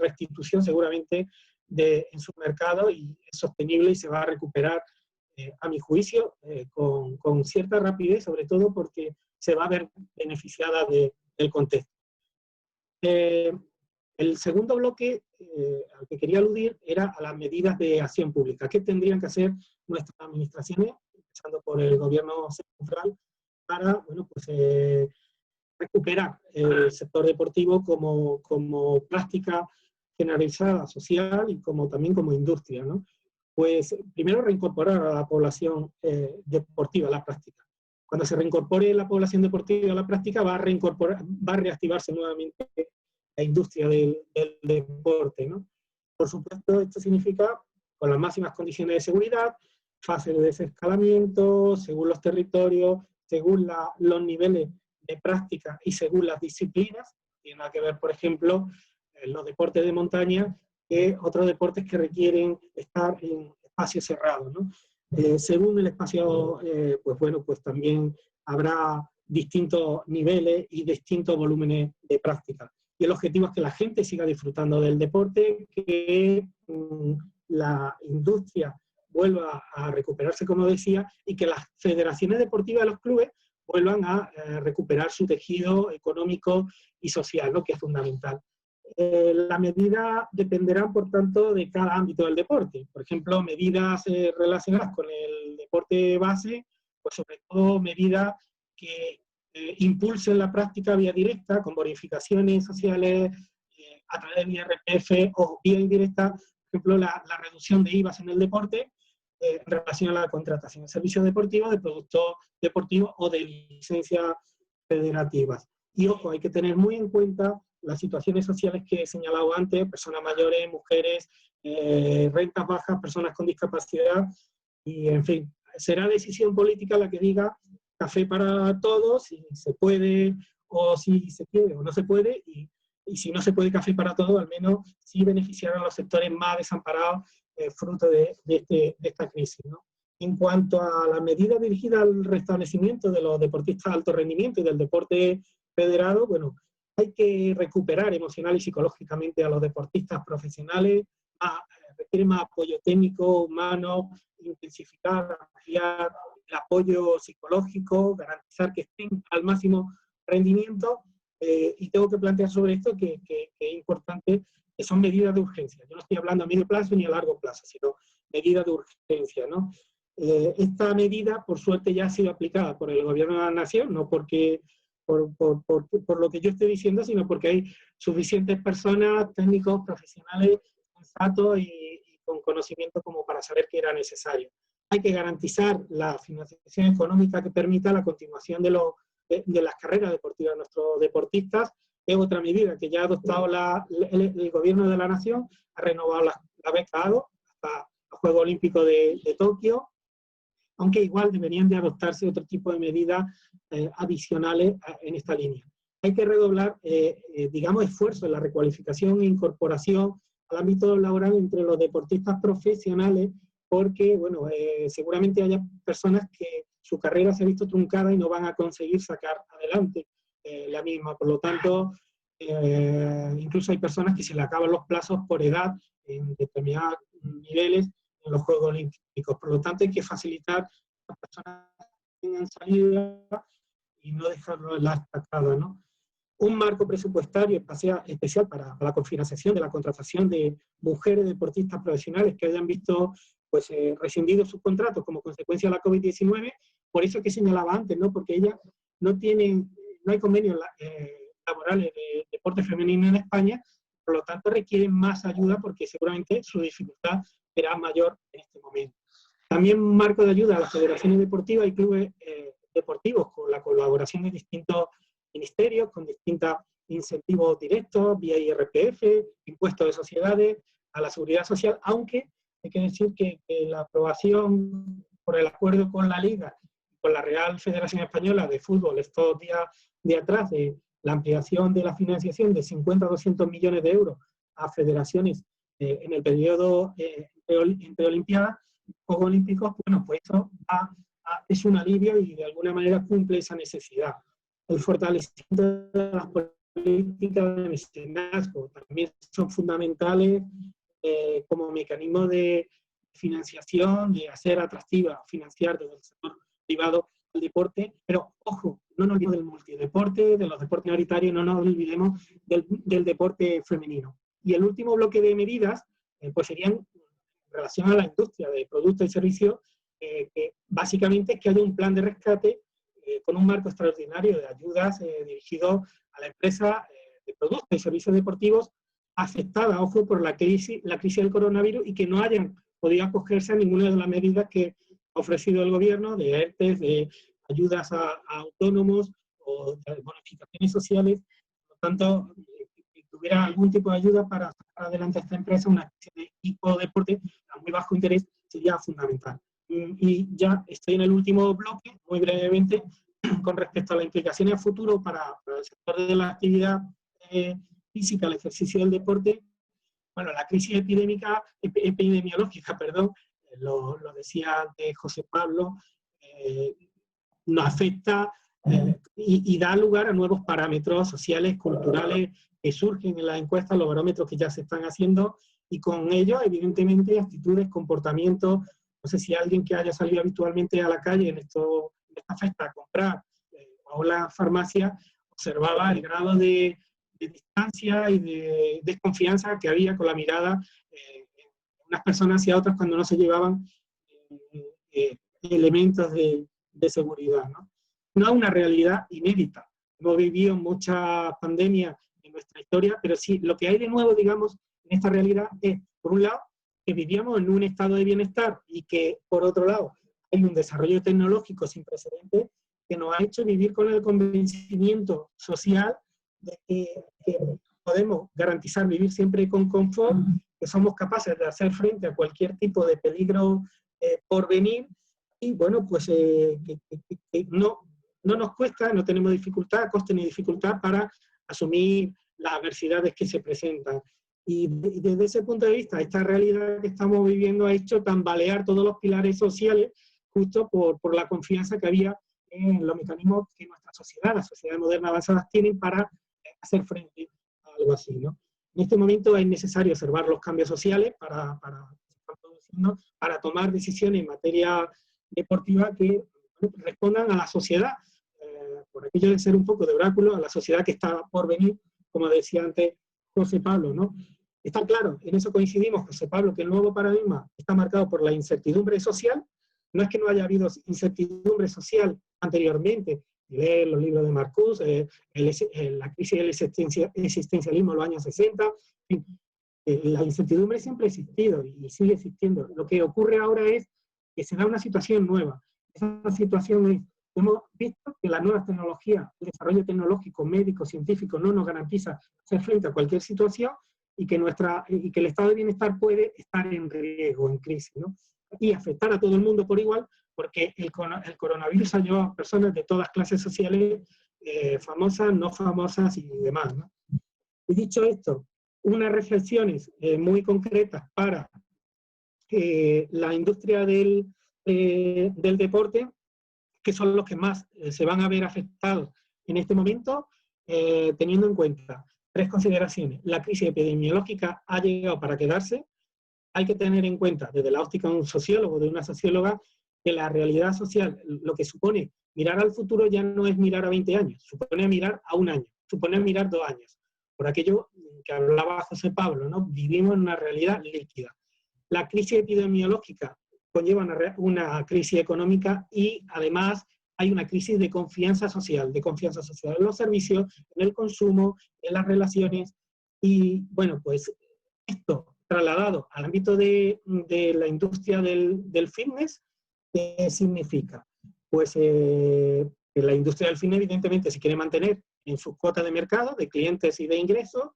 S4: restitución seguramente en su mercado, y es sostenible y se va a recuperar, a mi juicio, con cierta rapidez, sobre todo porque se va a ver beneficiada del contexto. El segundo bloque al que quería aludir era a las medidas de acción pública. ¿Qué tendrían que hacer nuestras administraciones, empezando por el gobierno central, para, bueno, pues, recuperar el sector deportivo como práctica generalizada, social, y también como industria, ¿no? Pues primero reincorporar a la población deportiva a la práctica. Cuando se reincorpore la población deportiva a la práctica, va a reactivarse nuevamente la industria del deporte, ¿no? Por supuesto, esto significa con las máximas condiciones de seguridad, fases de desescalamiento, según los territorios, según los niveles de práctica y según las disciplinas. Tiene nada que ver, por ejemplo, los deportes de montaña, que otros deportes que requieren estar en espacios cerrados, ¿no? Según el espacio, pues bueno, pues también habrá distintos niveles y distintos volúmenes de práctica. Y el objetivo es que la gente siga disfrutando del deporte, que la industria vuelva a recuperarse, como decía, y que las federaciones deportivas de los clubes vuelvan a recuperar su tejido económico y social, ¿no? Que es fundamental. Las medidas dependerán, por tanto, de cada ámbito del deporte. Por ejemplo, medidas relacionadas con el deporte base, pues sobre todo medidas que impulsen la práctica vía directa, con bonificaciones sociales a través del IRPF, o vía indirecta, por ejemplo, la reducción de IVAs en el deporte en relación a la contratación de servicios deportivos, de productos deportivos o de licencias federativas. Y ojo, hay que tener muy en cuenta las situaciones sociales que he señalado antes: personas mayores, mujeres, rentas bajas, personas con discapacidad, y en fin, será decisión política la que diga café para todos, si se puede o si se quiere o no se puede, y si no se puede café para todos, al menos sí beneficiar a los sectores más desamparados fruto de esta crisis, ¿no? En cuanto a las medidas dirigidas al restablecimiento de los deportistas de alto rendimiento y del deporte federado, bueno, hay que recuperar emocional y psicológicamente a los deportistas profesionales, requiere más apoyo técnico, humano, intensificar, ampliar el apoyo psicológico, garantizar que estén al máximo rendimiento, y tengo que plantear sobre esto que es importante, que son medidas de urgencia. Yo no estoy hablando a medio plazo ni a largo plazo, sino medidas de urgencia, ¿no? Esta medida, por suerte, ya ha sido aplicada por el Gobierno de la Nación, no porque por lo que yo estoy diciendo, sino porque hay suficientes personas, técnicos, profesionales, sensatos y con conocimiento como para saber que era necesario. Hay que garantizar la financiación económica que permita la continuación de las carreras deportivas de nuestros deportistas. Es otra medida que ya ha adoptado el Gobierno de la Nación, ha renovado la beca ADO hasta los Juegos Olímpicos de Tokio, aunque igual deberían de adoptarse otro tipo de medidas adicionales en esta línea. Hay que redoblar, digamos, esfuerzo en la recualificación e incorporación al ámbito laboral entre los deportistas profesionales, porque, bueno, seguramente haya personas que su carrera se ha visto truncada y no van a conseguir sacar adelante la misma. Por lo tanto, incluso hay personas que se le acaban los plazos por edad en determinados niveles en los Juegos Olímpicos. Por lo tanto, hay que facilitar a las personas que tengan salida y no dejarlo en la estacada, ¿no? Un marco presupuestario especial para la cofinanciación de la contratación de mujeres deportistas profesionales que hayan visto pues, rescindido sus contratos como consecuencia de la COVID-19, por eso que señalaba antes, ¿no? Porque ellas no hay convenios laborales de deporte femenino en España, por lo tanto requieren más ayuda porque seguramente su dificultad será mayor en este momento. También un marco de ayuda a las federaciones deportivas y clubes deportivos con la colaboración de distintos ministerios, con distintos incentivos directos, vía IRPF, impuestos de sociedades, a la seguridad social, aunque hay que decir que la aprobación por el acuerdo con la Liga, con la Real Federación Española de Fútbol estos días de atrás, de la ampliación de la financiación de 50 a 200 millones de euros a federaciones en el periodo entre Olimpiadas, Juegos Olímpicos, bueno, pues eso es un alivio y de alguna manera cumple esa necesidad. El fortalecimiento de las políticas de mecenazgo también son fundamentales como mecanismo de financiación, de hacer atractiva, financiar desde el sector privado el deporte, pero ojo, no nos olvidemos del multideporte, de los deportes minoritarios, no nos olvidemos del deporte femenino. Y el último bloque de medidas pues serían en relación a la industria de productos y servicios, que básicamente es que haya un plan de rescate con un marco extraordinario de ayudas dirigido a la empresa de productos y servicios deportivos afectada, ojo, por la crisis del coronavirus y que no hayan podido acogerse a ninguna de las medidas que ha ofrecido el gobierno, de ERTES, de ayudas a autónomos o de bonificaciones sociales. Por lo tanto, si tuviera algún tipo de ayuda para sacar adelante a esta empresa, una especie de equipo de deporte a muy bajo interés, sería fundamental. Y ya estoy en el último bloque, muy brevemente, con respecto a las implicaciones a futuro para el sector de la actividad física, el ejercicio del deporte. Bueno, la crisis epidemiológica, lo decía antes José Pablo, nos afecta y da lugar a nuevos parámetros sociales, culturales, que surgen en las encuestas, los barómetros que ya se están haciendo, y con ello, evidentemente, actitudes, comportamientos. No sé si alguien que haya salido habitualmente a la calle en esta fecha a comprar o la farmacia observaba el grado de distancia y de desconfianza que había con la mirada unas personas hacia otras cuando no se llevaban elementos de seguridad, ¿no? No es una realidad inédita. Hemos vivido muchas pandemias en nuestra historia, pero sí, lo que hay de nuevo, digamos, en esta realidad es, por un lado, que vivíamos en un estado de bienestar y que, por otro lado, hay un desarrollo tecnológico sin precedentes que nos ha hecho vivir con el convencimiento social de que podemos garantizar vivir siempre con confort, que somos capaces de hacer frente a cualquier tipo de peligro por venir, y bueno, pues que no nos cuesta, no tenemos coste ni dificultad para asumir las adversidades que se presentan. Y desde ese punto de vista, esta realidad que estamos viviendo ha hecho tambalear todos los pilares sociales, justo por la confianza que había en los mecanismos que nuestra sociedad, las sociedades modernas avanzadas, tienen para hacer frente a algo así, ¿no? En este momento es necesario observar los cambios sociales para tomar decisiones en materia deportiva que respondan a la sociedad, por aquello de ser un poco de oráculo, a la sociedad que está por venir, como decía antes José Pablo, ¿no? Está claro, en eso coincidimos, José Pablo, que el nuevo paradigma está marcado por la incertidumbre social. No es que no haya habido incertidumbre social anteriormente, leer los libros de Marcuse, la crisis del existencialismo en los años 60, en fin, la incertidumbre siempre ha existido y sigue existiendo. Lo que ocurre ahora es que se da una situación nueva. Esa situación es, hemos visto que las nuevas tecnologías, el desarrollo tecnológico, médico, científico, no nos garantiza hacer frente a cualquier situación y que el estado de bienestar puede estar en riesgo, en crisis, ¿no? Y afectar a todo el mundo por igual, porque el coronavirus ha llevado a personas de todas clases sociales, famosas, no famosas y demás, ¿no? Y dicho esto, unas reflexiones muy concretas para la industria del deporte, que son los que más se van a ver afectados en este momento, teniendo en cuenta 3 consideraciones. La crisis epidemiológica ha llegado para quedarse. Hay que tener en cuenta, desde la óptica de un sociólogo, de una socióloga, que la realidad social, lo que supone mirar al futuro ya no es mirar a 20 años, supone mirar a 1 año, supone mirar 2 años. Por aquello que hablaba José Pablo, ¿no? Vivimos en una realidad líquida. La crisis epidemiológica conlleva una crisis económica y además hay una crisis de confianza social en los servicios, en el consumo, en las relaciones. Y bueno, pues esto trasladado al ámbito de la industria del fitness, ¿qué significa? Pues la industria del fitness, evidentemente, se quiere mantener en sus cuotas de mercado, de clientes y de ingresos,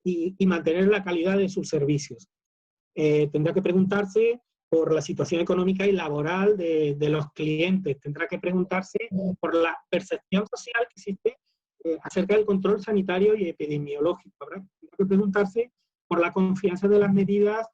S4: y mantener la calidad de sus servicios. Tendrá que preguntarse por la situación económica y laboral de los clientes, tendrá que preguntarse por la percepción social que existe acerca del control sanitario y epidemiológico. Tendrá que preguntarse por la confianza de las medidas,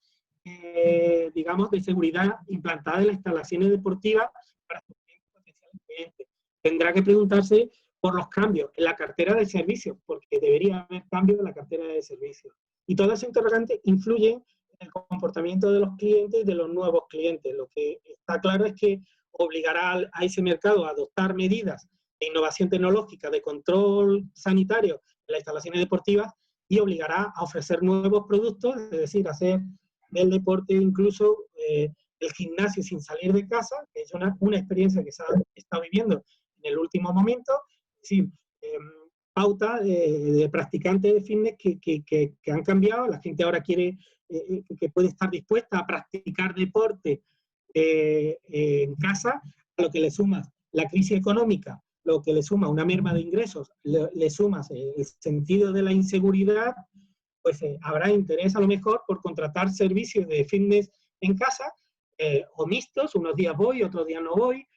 S4: digamos, de seguridad implantadas en las instalaciones deportivas para sus potenciales clientes. Tendrá que preguntarse por los cambios en la cartera de servicios, porque debería haber cambios en la cartera de servicios. Y todas esas interrogantes influyen en el comportamiento de los clientes y de los nuevos clientes. Lo que está claro es que obligará a ese mercado a adoptar medidas de innovación tecnológica, de control sanitario en las instalaciones deportivas, y obligará a ofrecer nuevos productos, es decir, hacer del deporte incluso el gimnasio sin salir de casa, que es una experiencia que se ha estado viviendo en el último momento, es decir, pauta de practicantes de fitness que han cambiado. La gente ahora quiere, que puede estar dispuesta a practicar deporte en casa, a lo que le sumas la crisis económica, lo que le suma una merma de ingresos, le sumas el sentido de la inseguridad, pues habrá interés a lo mejor por contratar servicios de fitness en casa, o mixtos, unos días voy, otros días no voy.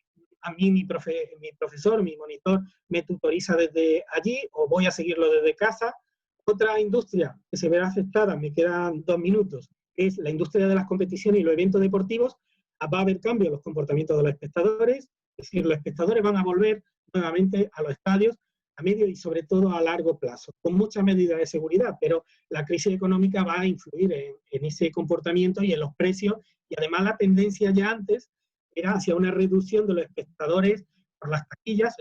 S4: A mí mi profesor, mi monitor me tutoriza desde allí, o voy a seguirlo desde casa. Otra industria que se verá afectada, me quedan 2 minutos, es la industria de las competiciones y los eventos deportivos. Va a haber cambio en los comportamientos de los espectadores, es decir, los espectadores van a volver nuevamente a los estadios a medio y sobre todo a largo plazo, con muchas medidas de seguridad, pero la crisis económica va a influir en ese comportamiento y en los precios, y además la tendencia ya antes era hacia una reducción de los espectadores por las taquillas,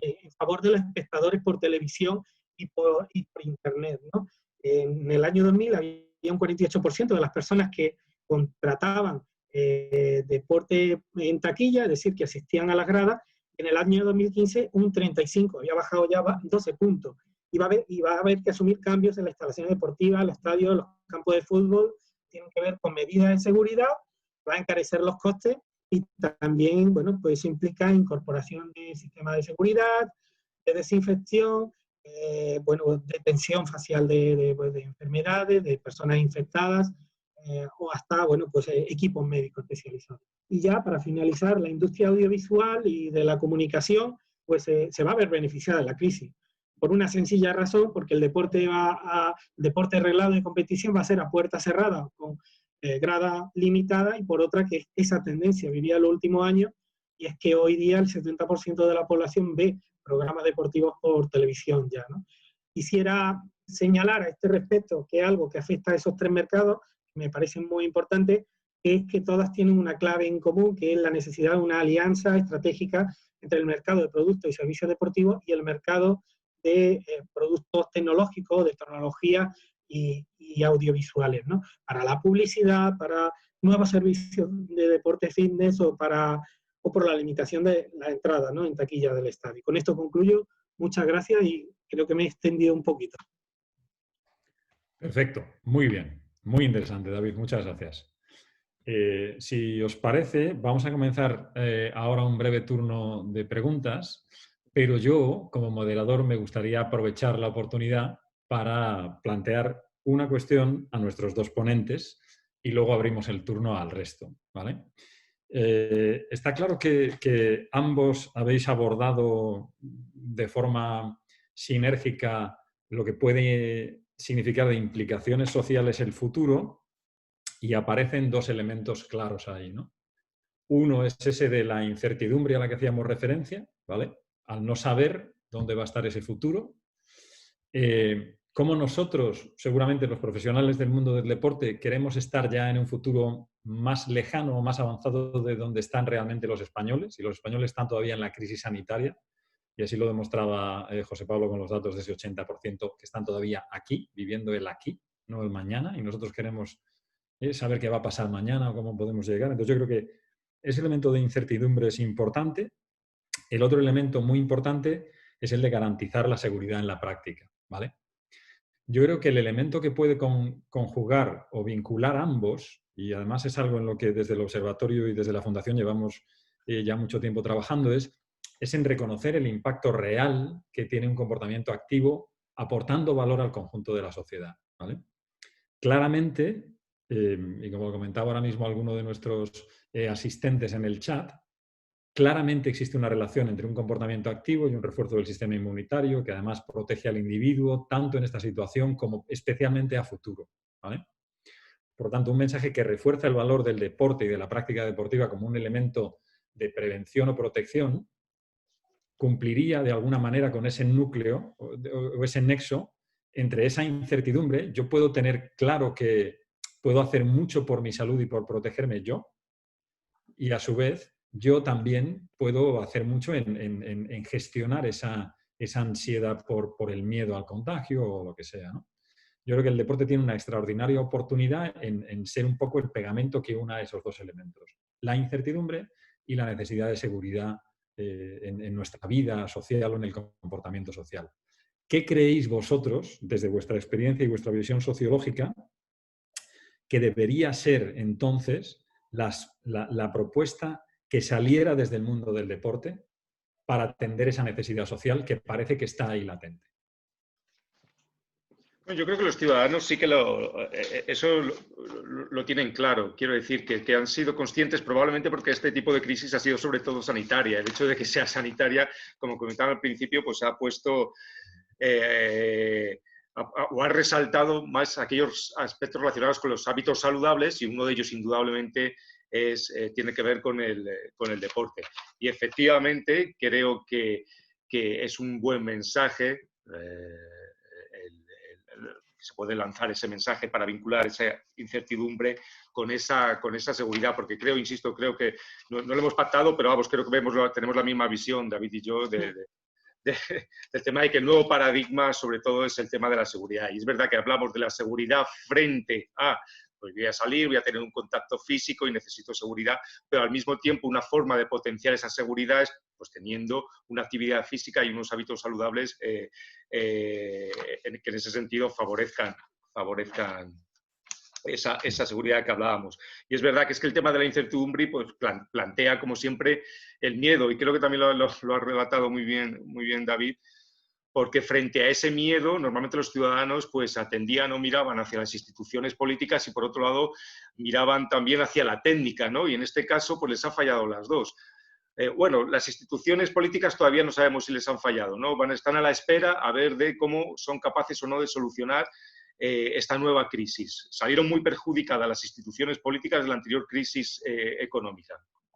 S4: en favor de los espectadores por televisión y por internet, ¿no? En el año 2000 había un 48% de las personas que contrataban deporte en taquilla, es decir, que asistían a las gradas. En el año 2015 un 35%, había bajado ya 12 puntos. Y va a haber que asumir cambios en las instalaciones deportivas, los estadios, los campos de fútbol, tienen que ver con medidas de seguridad, va a encarecer los costes, y también, bueno, pues eso implica incorporación de sistemas de seguridad, de desinfección, bueno, detención facial de enfermedades, de personas infectadas, o hasta, bueno, pues equipos médicos especializados. Y ya para finalizar, la industria audiovisual y de la comunicación, pues se va a ver beneficiada en la crisis. Por una sencilla razón, porque el deporte reglado de competición va a ser a puerta cerrada, con grada limitada, y por otra que esa tendencia vivía los últimos años, y es que hoy día el 70% de la población ve programas deportivos por televisión ya, ¿no? Quisiera señalar a este respecto que algo que afecta a esos 3 mercados, me parece muy importante, es que todas tienen una clave en común, que es la necesidad de una alianza estratégica entre el mercado de productos y servicios deportivos y el mercado de productos tecnológicos, de tecnología y audiovisuales, ¿no? Para la publicidad, para nuevos servicios de deporte fitness, o por la limitación de la entrada, ¿no?, en taquilla del estadio. Con esto concluyo. Muchas gracias, y creo que me he extendido un poquito.
S2: Perfecto, muy bien, muy interesante, David, muchas gracias. Si os parece, vamos a comenzar ahora un breve turno de preguntas, pero yo, como moderador, me gustaría aprovechar la oportunidad para plantear una cuestión a nuestros 2 ponentes y luego abrimos el turno al resto, ¿vale? Está claro que ambos habéis abordado de forma sinérgica lo que puede significar de implicaciones sociales el futuro, y aparecen dos elementos claros ahí, ¿no? Uno es ese de la incertidumbre a la que hacíamos referencia, ¿vale? Al no saber dónde va a estar ese futuro. Cómo nosotros, seguramente los profesionales del mundo del deporte, queremos estar ya en un futuro más lejano o más avanzado de donde están realmente los españoles, y los españoles están todavía en la crisis sanitaria, y así lo demostraba José Pablo con los datos de ese 80% que están todavía aquí, viviendo el aquí, no el mañana, y nosotros queremos saber qué va a pasar mañana o cómo podemos llegar. Entonces yo creo que ese elemento de incertidumbre es importante. El otro elemento muy importante es el de garantizar la seguridad en la práctica, ¿vale? Yo creo que el elemento que puede conjugar o vincular ambos, y además es algo en lo que desde el observatorio y desde la Fundación llevamos ya mucho tiempo trabajando, es en reconocer el impacto real que tiene un comportamiento activo aportando valor al conjunto de la sociedad, ¿vale? Claramente, y como comentaba ahora mismo alguno de nuestros asistentes en el chat, claramente existe una relación entre un comportamiento activo y un refuerzo del sistema inmunitario que además protege al individuo tanto en esta situación como especialmente a futuro, ¿vale? Por lo tanto, un mensaje que refuerza el valor del deporte y de la práctica deportiva como un elemento de prevención o protección cumpliría de alguna manera con ese núcleo o ese nexo entre esa incertidumbre. Yo puedo tener claro que puedo hacer mucho por mi salud y por protegerme yo, y a su vez yo también puedo hacer mucho en gestionar esa ansiedad por el miedo al contagio o lo que sea, ¿no? Yo creo que el deporte tiene una extraordinaria oportunidad en ser un poco el pegamento que una esos dos elementos: la incertidumbre y la necesidad de seguridad en nuestra vida social o en el comportamiento social. ¿Qué creéis vosotros, desde vuestra experiencia y vuestra visión sociológica, que debería ser entonces la propuesta que saliera desde el mundo del deporte para atender esa necesidad social que parece que está ahí latente?
S3: Yo creo que los ciudadanos sí que eso lo tienen claro. Quiero decir que han sido conscientes, probablemente porque este tipo de crisis ha sido sobre todo sanitaria. El hecho de que sea sanitaria, como comentaba al principio, pues ha puesto o ha resaltado más aquellos aspectos relacionados con los hábitos saludables, y uno de ellos indudablemente tiene que ver con el deporte. Y efectivamente creo que es un buen mensaje. Se puede lanzar ese mensaje para vincular esa incertidumbre con esa seguridad, porque insisto, creo que no lo hemos pactado, pero vamos, creo que tenemos la misma visión, David y yo, del tema de que el nuevo paradigma sobre todo es el tema de la seguridad. Y es verdad que hablamos de la seguridad frente a, pues voy a salir, voy a tener un contacto físico y necesito seguridad, pero al mismo tiempo una forma de potenciar esa seguridad es pues teniendo una actividad física y unos hábitos saludables que en ese sentido favorezcan esa seguridad que hablábamos. Y es verdad que el tema de la incertidumbre pues, plantea, como siempre, el miedo, y creo que también lo ha relatado muy bien David, porque frente a ese miedo, normalmente los ciudadanos pues atendían o miraban hacia las instituciones políticas y, por otro lado, miraban también hacia la técnica, ¿no? Y en este caso pues les ha fallado las dos. Bueno, las instituciones políticas todavía no sabemos si les han fallado, ¿no? Están a la espera a ver de cómo son capaces o no de solucionar esta nueva crisis. Salieron muy perjudicadas las instituciones políticas de la anterior crisis económica.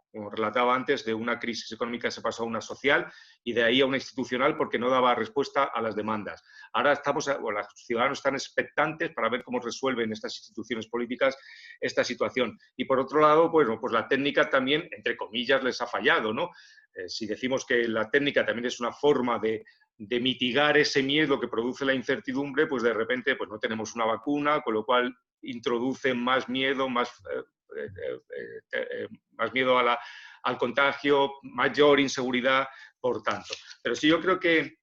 S3: Como relataba antes, de una crisis económica se pasó a una social y de ahí a una institucional porque no daba respuesta a las demandas. Ahora los ciudadanos están expectantes para ver cómo resuelven estas instituciones políticas esta situación. Y por otro lado, pues la técnica también, entre comillas, les ha fallado, ¿no? Si decimos que la técnica también es una forma de mitigar ese miedo que produce la incertidumbre, pues de repente pues no tenemos una vacuna, con lo cual introduce más miedo, más miedo al contagio, mayor inseguridad, por tanto. Pero sí, yo creo que,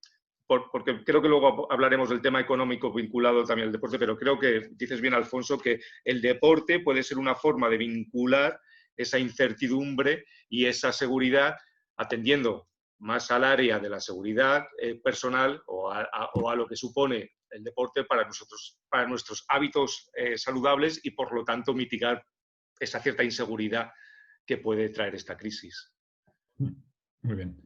S3: porque creo que luego hablaremos del tema económico vinculado también al deporte, pero creo que dices bien, Alfonso, que el deporte puede ser una forma de vincular esa incertidumbre y esa seguridad atendiendo más al área de la seguridad personal o a lo que supone el deporte para nuestros hábitos saludables y, por lo tanto, mitigar esa cierta inseguridad que puede traer esta crisis.
S2: Muy bien.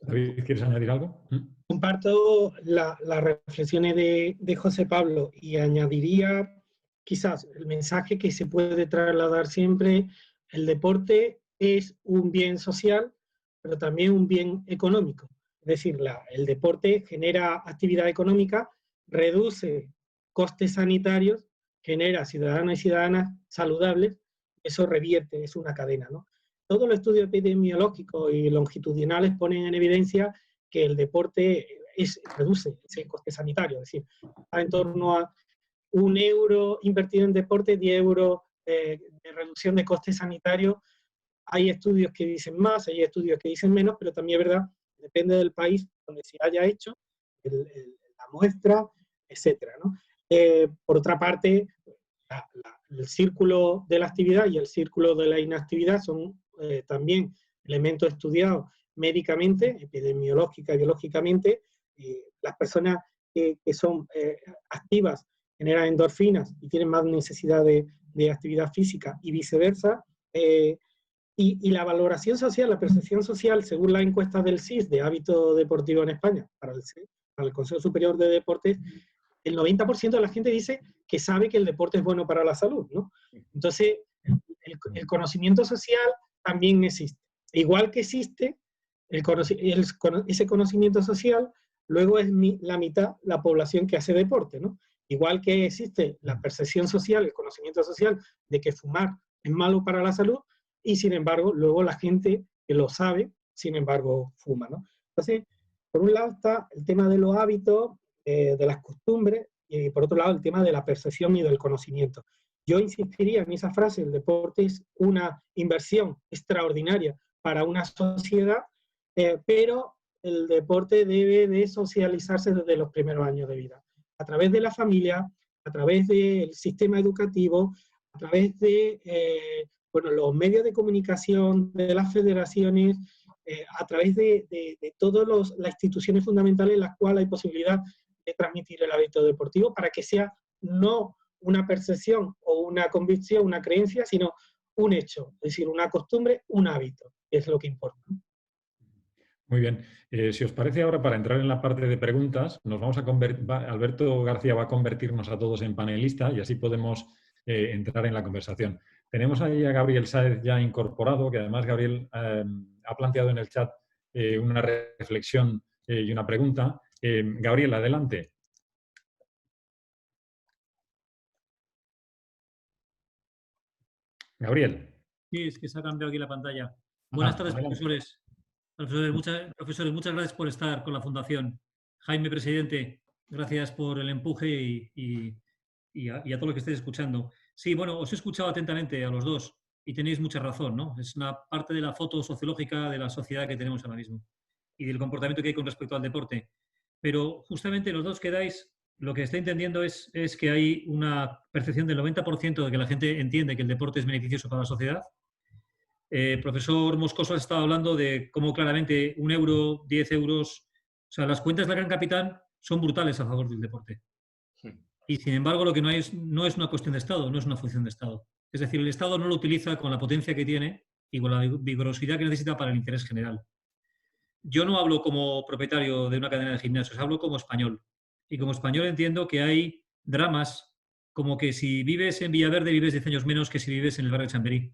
S2: David, ¿quieres añadir algo?
S4: Comparto las reflexiones de José Pablo y añadiría quizás el mensaje que se puede trasladar siempre: el deporte es un bien social, pero también un bien económico. Es decir, el deporte genera actividad económica, reduce costes sanitarios, genera ciudadanos y ciudadanas saludables, eso revierte, es una cadena, ¿no? Todos los estudios epidemiológicos y longitudinales ponen en evidencia que el deporte reduce ese coste sanitario, es decir, está en torno a €1 invertido en deporte, 10 euros de reducción de costes sanitarios. Hay estudios que dicen más, hay estudios que dicen menos, pero también es verdad, depende del país donde se haya hecho, la muestra, etcétera, ¿no? Por otra parte, el círculo de la actividad y el círculo de la inactividad son también elementos estudiados médicamente, epidemiológica y biológicamente. Las personas que son activas generan endorfinas y tienen más necesidad de actividad física y viceversa. Y la valoración social, la percepción social, según la encuesta del CIS de hábito deportivo en España, para el Consejo Superior de Deportes, el 90% de la gente dice que sabe que el deporte es bueno para la salud, ¿no? Entonces, el conocimiento social también existe. Igual que existe ese conocimiento social, luego es la mitad la población que hace deporte, ¿no? Igual que existe la percepción social, el conocimiento social de que fumar es malo para la salud, y sin embargo, luego la gente que lo sabe, sin embargo, fuma, ¿no? Entonces, por un lado está el tema de los hábitos, de las costumbres, y por otro lado el tema de la percepción y del conocimiento. Yo insistiría en esa frase: el deporte es una inversión extraordinaria para una sociedad, pero el deporte debe de socializarse desde los primeros años de vida, a través de la familia, a través del sistema educativo, a través de los medios de comunicación, de las federaciones, a través de todas las instituciones fundamentales en las cuales hay posibilidad de transmitir el hábito deportivo, para que sea no una percepción o una convicción, una creencia, sino un hecho, es decir, una costumbre, un hábito, que es lo que importa.
S2: Muy bien. Si os parece, ahora, para entrar en la parte de preguntas, nos vamos a Alberto García va a convertirnos a todos en panelistas y así podemos entrar en la conversación. Tenemos ahí a Gabriel Sáez ya incorporado, que además Gabriel ha planteado en el chat una reflexión y una pregunta. Gabriel, adelante. Gabriel.
S5: Sí, es que se ha cambiado aquí la pantalla. Buenas tardes, profesores. Profesores, muchas gracias por estar con la Fundación. Jaime, presidente, gracias por el empuje y a todo lo que estéis escuchando. Sí, bueno, os he escuchado atentamente a los dos y tenéis mucha razón, ¿no? Es una parte de la foto sociológica de la sociedad que tenemos ahora mismo y del comportamiento que hay con respecto al deporte. Pero justamente los dos que dais, lo que está entendiendo es que hay una percepción del 90% de que la gente entiende que el deporte es beneficioso para la sociedad. Profesor Moscoso ha estado hablando de cómo claramente €1, 10 euros, o sea, las cuentas de la Gran Capitán son brutales a favor del deporte. Sí. Y sin embargo, lo que no es una cuestión de Estado, no es una función de Estado. Es decir, el Estado no lo utiliza con la potencia que tiene y con la vigorosidad que necesita para el interés general. Yo no hablo como propietario de una cadena de gimnasios, hablo como español. Y como español entiendo que hay dramas como que si vives en Villaverde vives 10 años menos que si vives en el barrio de Chamberí.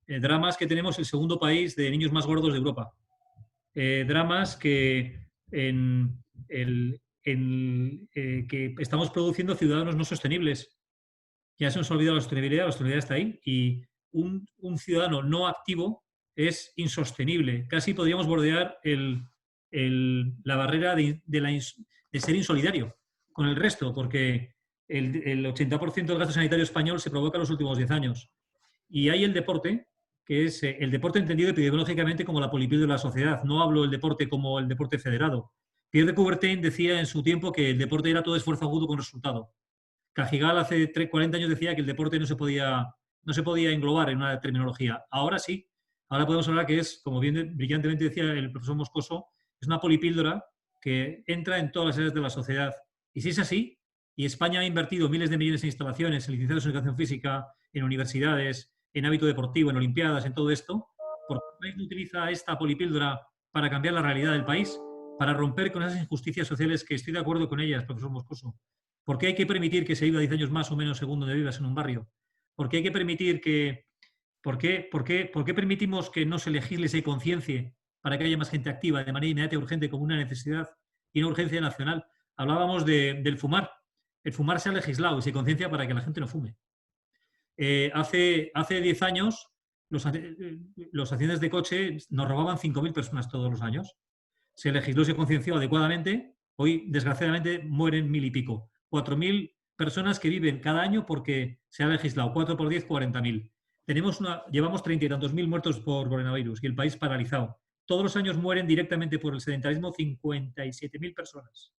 S5: Dramas que tenemos el segundo país de niños más gordos de Europa. Dramas que, que estamos produciendo ciudadanos no sostenibles. Ya se nos ha olvidado la sostenibilidad está ahí. Y un ciudadano no activo es insostenible. Casi podríamos bordear la barrera de ser insolidario con el resto, porque el 80% del gasto sanitario español se provoca en los últimos 10 años. Y hay el deporte, que es el deporte entendido epidemiológicamente como la polipillo de la sociedad. No hablo del deporte como el deporte federado. Pierre de Coubertin decía en su tiempo que el deporte era todo esfuerzo agudo con resultado. Cajigal hace 40 años decía que el deporte no se podía englobar en una terminología. Ahora sí. Ahora podemos hablar que es, como bien brillantemente decía el profesor Moscoso, es una polipíldora que entra en todas las áreas de la sociedad. Y si es así, y España ha invertido miles de millones en instalaciones, en licenciados en educación física, en universidades, en hábito deportivo, en olimpiadas, en todo esto, ¿por qué el país no utiliza esta polipíldora para cambiar la realidad del país, para romper con esas injusticias sociales que estoy de acuerdo con ellas, profesor Moscoso? ¿Por qué hay que permitir que se viva 10 años más o menos según donde vivas en un barrio? ¿Por qué hay que permitir que... ¿Por qué permitimos que no se legisle y se conciencie para que haya más gente activa de manera inmediata y urgente como una necesidad y una urgencia nacional? Hablábamos del fumar. El fumar se ha legislado y se conciencia para que la gente no fume. Hace 10 años los accidentes de coche nos robaban 5.000 personas todos los años. Se legisló y se concienció adecuadamente. Hoy, desgraciadamente, mueren 1.000 y pico. 4.000 personas que viven cada año porque se ha legislado. 4 por 10, 40.000. Llevamos 30 y tantos mil muertos por coronavirus y el país paralizado. Todos los años mueren directamente por el sedentarismo 57.000 personas.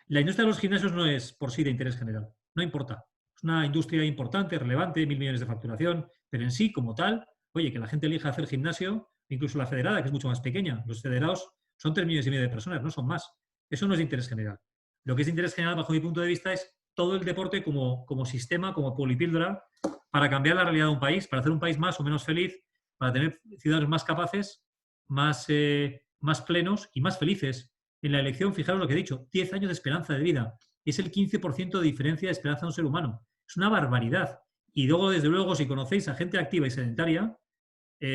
S5: La industria de los gimnasios no es por sí de interés general. No importa. Es una industria importante, relevante, 1.000 millones de facturación, pero en sí, como tal, oye, que la gente elija hacer gimnasio, incluso la federada, que es mucho más pequeña. Los federados son 3,5 millones de personas, no son más. Eso no es de interés general. Lo que es de interés general, bajo mi punto de vista, es todo el deporte como sistema, como polipíldora, para cambiar la realidad de un país, para hacer un país más o menos feliz, para tener ciudadanos más capaces, más plenos y más felices. En la elección, fijaros lo que he dicho, 10 años de esperanza de vida. Es el 15% de diferencia de esperanza de un ser humano. Es una barbaridad. Y luego, desde luego, si conocéis a gente activa y sedentaria,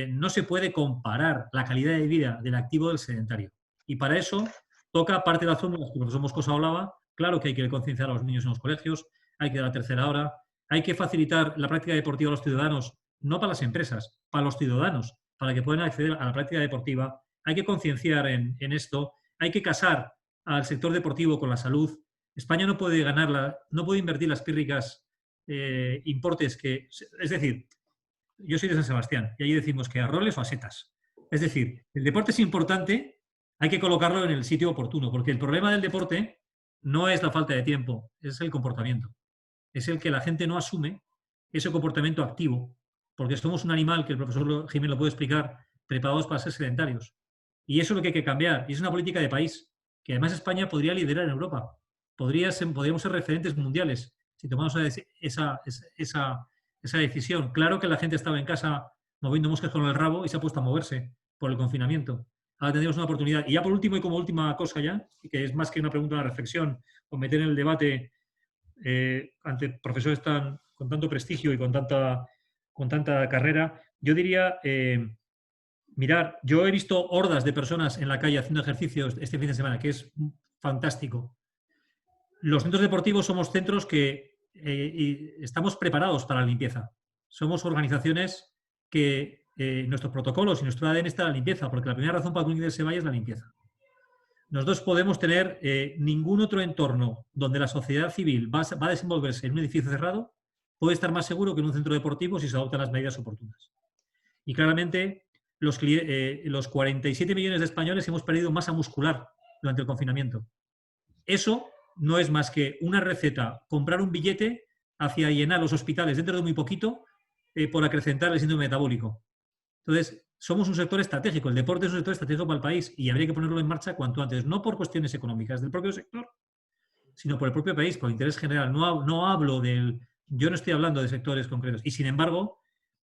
S5: no se puede comparar la calidad de vida del activo del sedentario. Y para eso toca parte de las fórmulas que el profesor Moscoso hablaba. Claro que hay que concienciar a los niños en los colegios, hay que dar la tercera hora, hay que facilitar la práctica deportiva a los ciudadanos, no para las empresas, para los ciudadanos, para que puedan acceder a la práctica deportiva. Hay que concienciar en esto, hay que casar al sector deportivo con la salud. España no puede no puede invertir las pírricas importes que... Es decir, yo soy de San Sebastián y allí decimos que a roles o a setas. Es decir, el deporte es importante, hay que colocarlo en el sitio oportuno, porque el problema del deporte no es la falta de tiempo, es el comportamiento. Es el que la gente no asume ese comportamiento activo, porque somos un animal, que el profesor Jiménez lo puede explicar, preparados para ser sedentarios. Y eso es lo que hay que cambiar. Y es una política de país, que además España podría liderar en Europa. Podríamos ser referentes mundiales si tomamos esa decisión. Claro que la gente estaba en casa moviendo moscas con el rabo y se ha puesto a moverse por el confinamiento. Ahora tendríamos una oportunidad. Y ya por último y como última cosa ya, que es más que una pregunta, una reflexión, o meter en el debate ante profesores con tanto prestigio y con tanta carrera, yo diría, mirar, yo he visto hordas de personas en la calle haciendo ejercicios este fin de semana, que es fantástico. Los centros deportivos somos centros que estamos preparados para la limpieza. Somos organizaciones que nuestros protocolos y nuestro ADN está en la limpieza, porque la primera razón para que un líder se vaya es la limpieza. Nosotros podemos tener ningún otro entorno donde la sociedad civil va a desenvolverse en un edificio cerrado, puede estar más seguro que en un centro deportivo si se adoptan las medidas oportunas. Y claramente los 47 millones de españoles hemos perdido masa muscular durante el confinamiento. Eso no es más que una receta, comprar un billete hacia llenar los hospitales dentro de muy poquito por acrecentar el síndrome metabólico. Entonces, somos un sector estratégico, el deporte es un sector estratégico para el país y habría que ponerlo en marcha cuanto antes, no por cuestiones económicas del propio sector, sino por el propio país, por el interés general. No hablo yo no estoy hablando de sectores concretos y, sin embargo,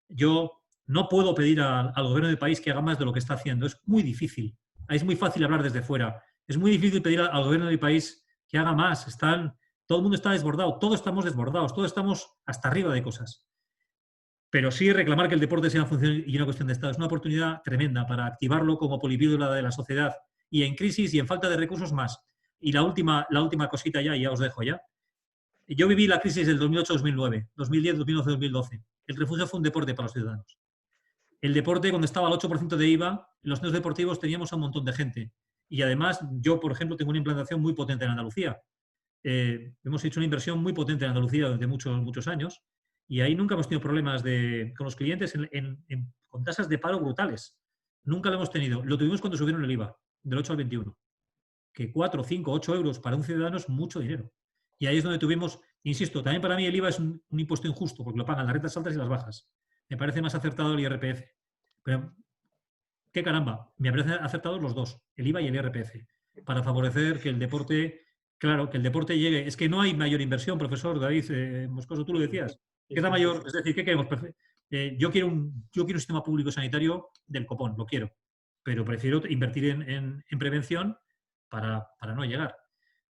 S5: yo no puedo pedir al gobierno del país que haga más de lo que está haciendo. Es muy difícil. Es muy fácil hablar desde fuera. Es muy difícil pedir al gobierno del país que haga más. Todo el mundo está desbordado, todos estamos desbordados, todos estamos hasta arriba de cosas. Pero sí reclamar que el deporte sea una función y una cuestión de Estado es una oportunidad tremenda para activarlo como polipíldora de la sociedad y en crisis y en falta de recursos más. Y la última cosita ya os dejo ya. Yo viví la crisis del 2008-2009, 2010, 2011, 2012. El refugio fue un deporte para los ciudadanos. El deporte, cuando estaba al 8% de IVA, en los centros deportivos teníamos a un montón de gente. Y además, yo, por ejemplo, tengo una implantación muy potente en Andalucía. Hemos hecho una inversión muy potente en Andalucía durante muchos años. Y ahí nunca hemos tenido problemas con los clientes con tasas de paro brutales. Nunca lo hemos tenido. Lo tuvimos cuando subieron el IVA, del 8 al 21. Que 4, 5, 8 euros para un ciudadano es mucho dinero. Y ahí es donde tuvimos, insisto, también para mí el IVA es un impuesto injusto, porque lo pagan las rentas altas y las bajas. Me parece más acertado el IRPF. Pero, qué caramba, me parecen acertados los dos, el IVA y el IRPF, para favorecer que el deporte, claro, que el deporte llegue. Es que no hay mayor inversión, profesor David Moscoso, tú lo decías. ¿Qué es la mayor? Es decir, ¿qué queremos? yo quiero un sistema público sanitario del copón, lo quiero, pero prefiero invertir en prevención para no llegar.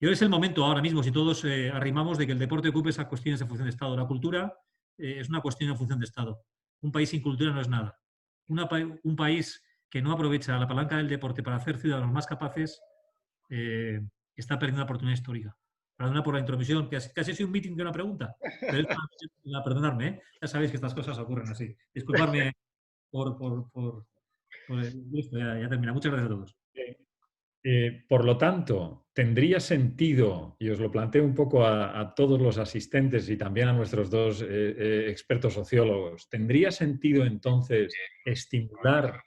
S5: Y ahora es el momento, ahora mismo, si todos arrimamos, de que el deporte ocupe esas cuestiones en función de Estado. La cultura es una cuestión en función de Estado. Un país sin cultura no es nada. Un país que no aprovecha la palanca del deporte para hacer ciudadanos más capaces está perdiendo una oportunidad histórica. Perdona por la intromisión, que casi ha sido un meeting de una pregunta. Pero perdonadme, ¿eh? Ya sabéis que estas cosas ocurren así. Disculpadme listo, ya termina. Muchas gracias a todos.
S2: Por lo tanto, tendría sentido, y os lo planteo un poco a todos los asistentes y también a nuestros dos expertos sociólogos, ¿tendría sentido entonces estimular,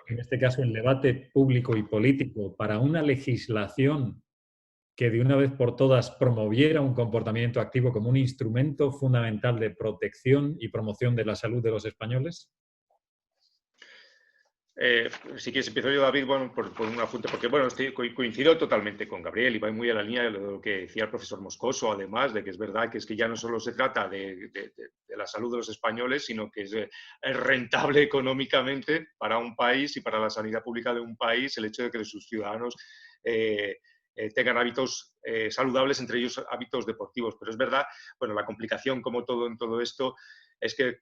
S2: en este caso, el debate público y político para una legislación que de una vez por todas promoviera un comportamiento activo como un instrumento fundamental de protección y promoción de la salud de los españoles?
S3: Si quieres, empiezo yo, David, bueno, por un apunte, porque bueno, coincido totalmente con Gabriel y va muy a la línea de lo que decía el profesor Moscoso, además de que es verdad que ya no solo se trata de la salud de los españoles, sino que es rentable económicamente para un país y para la sanidad pública de un país el hecho de que sus ciudadanos tengan hábitos saludables, entre ellos hábitos deportivos. Pero es verdad, bueno, la complicación como todo en todo esto es que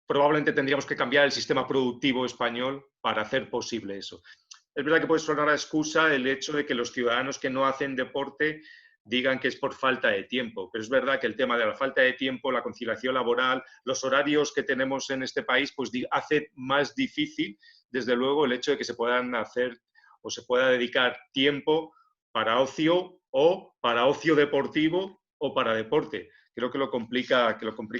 S3: probablemente tendríamos que cambiar el sistema productivo español para hacer posible eso. Es verdad que puede sonar a excusa el hecho de que los ciudadanos que no hacen deporte digan que es por falta de tiempo, pero es verdad que el tema de la falta de tiempo, la conciliación laboral, los horarios que tenemos en este país, pues hace más difícil, desde luego, el hecho de que se puedan hacer o se pueda dedicar tiempo para ocio o para ocio deportivo o para deporte. Creo que lo complica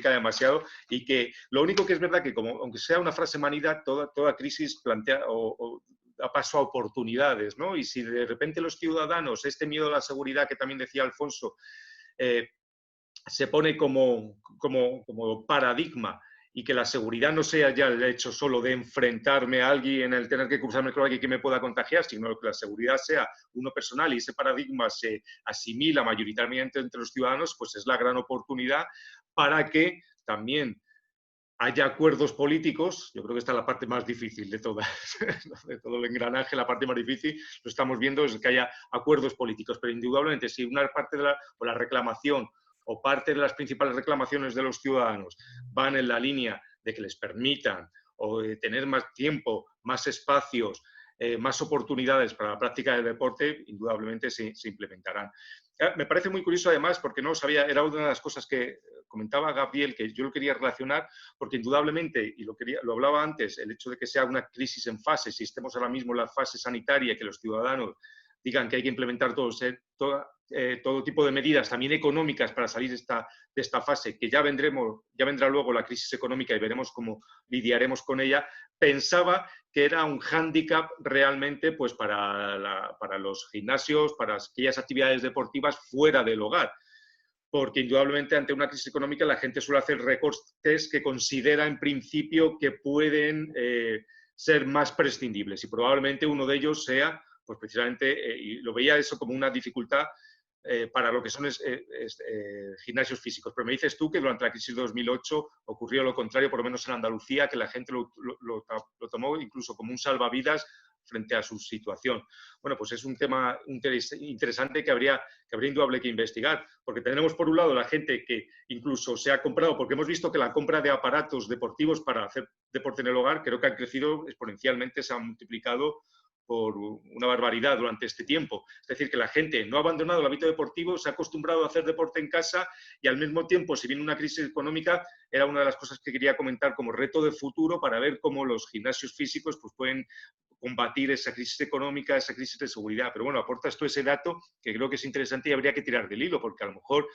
S3: demasiado y que lo único que es verdad que, como, aunque sea una frase manida, toda crisis plantea o da paso a oportunidades, ¿no? Y si de repente los ciudadanos, este miedo a la seguridad que también decía Alfonso, se pone como paradigma y que la seguridad no sea ya el hecho solo de enfrentarme a alguien, el tener que cruzarme con alguien que me pueda contagiar, sino que la seguridad sea uno personal y ese paradigma se asimila mayoritariamente entre los ciudadanos, pues es la gran oportunidad para que también haya acuerdos políticos. Yo creo que esta es la parte más difícil de todo el engranaje, la parte más difícil, lo estamos viendo, es que haya acuerdos políticos, pero indudablemente si una parte de la reclamación o parte de las principales reclamaciones de los ciudadanos van en la línea de que les permitan o de tener más tiempo, más espacios, más oportunidades para la práctica del deporte, indudablemente se implementarán. Me parece muy curioso además, porque no sabía, era una de las cosas que comentaba Gabriel, que yo lo quería relacionar, porque indudablemente, y lo hablaba antes, el hecho de que sea una crisis en fase, si estemos ahora mismo en la fase sanitaria, que los ciudadanos digan que hay que implementar todo tipo de medidas, también económicas, para salir de esta fase, que ya vendrá luego la crisis económica y veremos cómo lidiaremos con ella, pensaba que era un hándicap realmente pues, para los gimnasios, para aquellas actividades deportivas fuera del hogar. Porque indudablemente ante una crisis económica la gente suele hacer recortes que considera en principio que pueden ser más prescindibles y probablemente uno de ellos sea pues precisamente, y lo veía eso como una dificultad para lo que son gimnasios físicos. Pero me dices tú que durante la crisis de 2008 ocurrió lo contrario, por lo menos en Andalucía, que la gente lo tomó incluso como un salvavidas frente a su situación. Bueno, pues es un tema interesante que habría indudablemente que investigar, porque tenemos por un lado la gente que incluso se ha comprado, porque hemos visto que la compra de aparatos deportivos para hacer deporte en el hogar creo que ha crecido exponencialmente, se ha multiplicado por una barbaridad durante este tiempo. Es decir, que la gente no ha abandonado el hábito deportivo, se ha acostumbrado a hacer deporte en casa y al mismo tiempo, si viene una crisis económica, era una de las cosas que quería comentar como reto de futuro para ver cómo los gimnasios físicos pues, pueden combatir esa crisis económica, esa crisis de seguridad. Pero bueno, aportas tú ese dato que creo que es interesante y habría que tirar del hilo, porque a lo mejor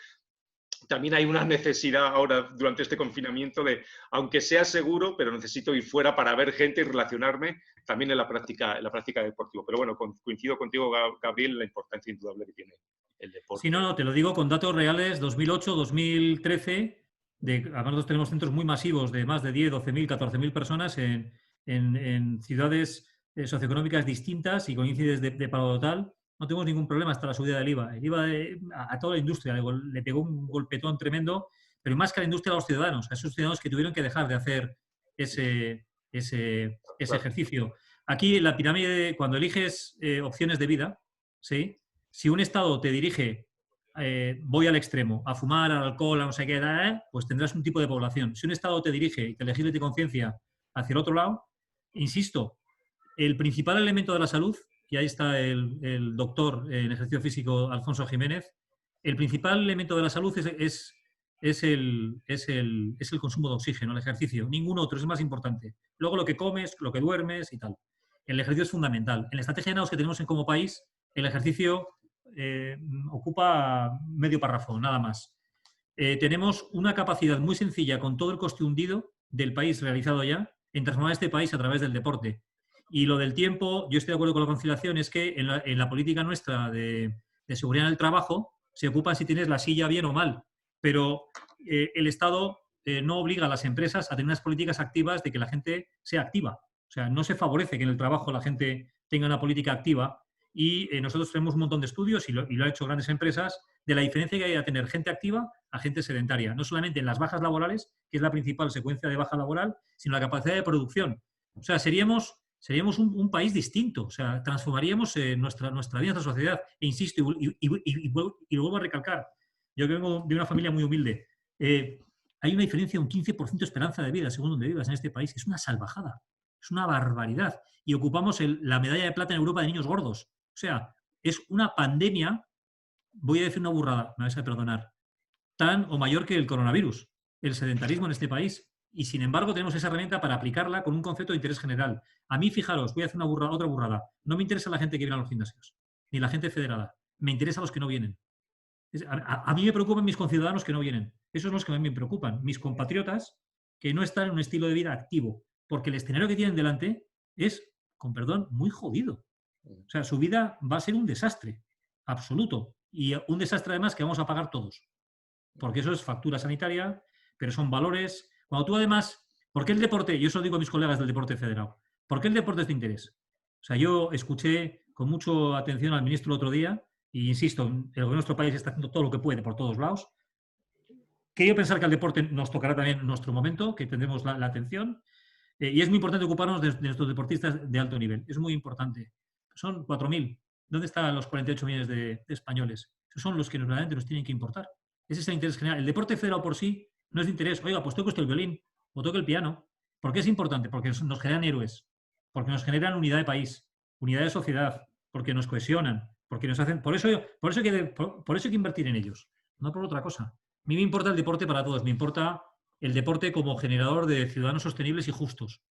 S3: también hay una necesidad ahora durante este confinamiento de, aunque sea seguro, pero necesito ir fuera para ver gente y relacionarme también en la práctica deportiva. Pero bueno, coincido contigo, Gabriel, en la importancia indudable que tiene el deporte.
S5: Sí, no, te lo digo con datos reales, 2008, 2013, además nosotros tenemos centros muy masivos de más de 10, 12.000, 14.000 personas en ciudades socioeconómicas distintas y con índices de paro total. No tenemos ningún problema hasta la subida del IVA. El IVA a toda la industria le pegó un golpetón tremendo, pero más que a la industria, a los ciudadanos, a esos ciudadanos que tuvieron que dejar de hacer ese ejercicio. Aquí en la pirámide, cuando eliges opciones de vida, ¿sí? Si un Estado te dirige, voy al extremo, a fumar, al alcohol, a no sé qué, pues tendrás un tipo de población. Si un Estado te dirige y te legisla de conciencia hacia el otro lado, insisto, el principal elemento de la salud, y ahí está el doctor en ejercicio físico Alfonso Jiménez, el principal elemento de la salud es el consumo de oxígeno, el ejercicio. Ningún otro, es más importante. Luego lo que comes, lo que duermes y tal. El ejercicio es fundamental. En la estrategia de NAOS que tenemos como país, el ejercicio ocupa medio párrafo, nada más. Tenemos una capacidad muy sencilla, con todo el coste hundido del país realizado ya, en transformar este país a través del deporte. Y lo del tiempo, yo estoy de acuerdo con la conciliación, es que en la política nuestra de seguridad en el trabajo se ocupa si tienes la silla bien o mal, pero el Estado no obliga a las empresas a tener unas políticas activas de que la gente sea activa. O sea, no se favorece que en el trabajo la gente tenga una política activa y nosotros tenemos un montón de estudios y lo han hecho grandes empresas de la diferencia que hay a tener gente activa a gente sedentaria. No solamente en las bajas laborales, que es la principal secuencia de baja laboral, sino la capacidad de producción. O sea, seríamos un país distinto. O sea, transformaríamos nuestra vida, nuestra sociedad. E insisto, y lo vuelvo a recalcar, yo que vengo de una familia muy humilde, hay una diferencia de un 15% de esperanza de vida según donde vivas en este país. Es una salvajada. Es una barbaridad. Y ocupamos la medalla de plata en Europa de niños gordos. O sea, es una pandemia, voy a decir una burrada, me vais a perdonar, tan o mayor que el coronavirus, el sedentarismo en este país. Y sin embargo tenemos esa herramienta para aplicarla con un concepto de interés general. A mí, fijaros, voy a hacer otra burrada. No me interesa la gente que viene a los gimnasios, ni la gente federada. Me interesa los que no vienen. A mí me preocupan mis conciudadanos que no vienen. Esos son los que a mí me preocupan. Mis compatriotas que no están en un estilo de vida activo, porque el escenario que tienen delante es, con perdón, muy jodido. O sea, su vida va a ser un desastre absoluto. Y un desastre además que vamos a pagar todos. Porque eso es factura sanitaria, pero son valores. Cuando tú además, ¿por qué el deporte? Yo eso lo digo a mis colegas del deporte federado. ¿Por qué el deporte es de interés? O sea, yo escuché con mucha atención al ministro el otro día, y insisto, el gobierno de nuestro país está haciendo todo lo que puede por todos lados. Quiero pensar que al deporte nos tocará también en nuestro momento, que tendremos la atención. Y es muy importante ocuparnos de nuestros deportistas de alto nivel. Es muy importante. Son 4.000. ¿Dónde están los 48 millones de españoles? Esos son los que realmente nos tienen que importar. Ese es el interés general. El deporte federado por sí no es de interés. Oiga, pues toco el violín o toco el piano. ¿Por qué es importante? Porque nos generan héroes, porque nos generan unidad de país, unidad de sociedad, porque nos cohesionan, porque nos hacen... Por eso hay que invertir en ellos, no por otra cosa. A mí me importa el deporte para todos. Me importa el deporte como generador de ciudadanos sostenibles y justos.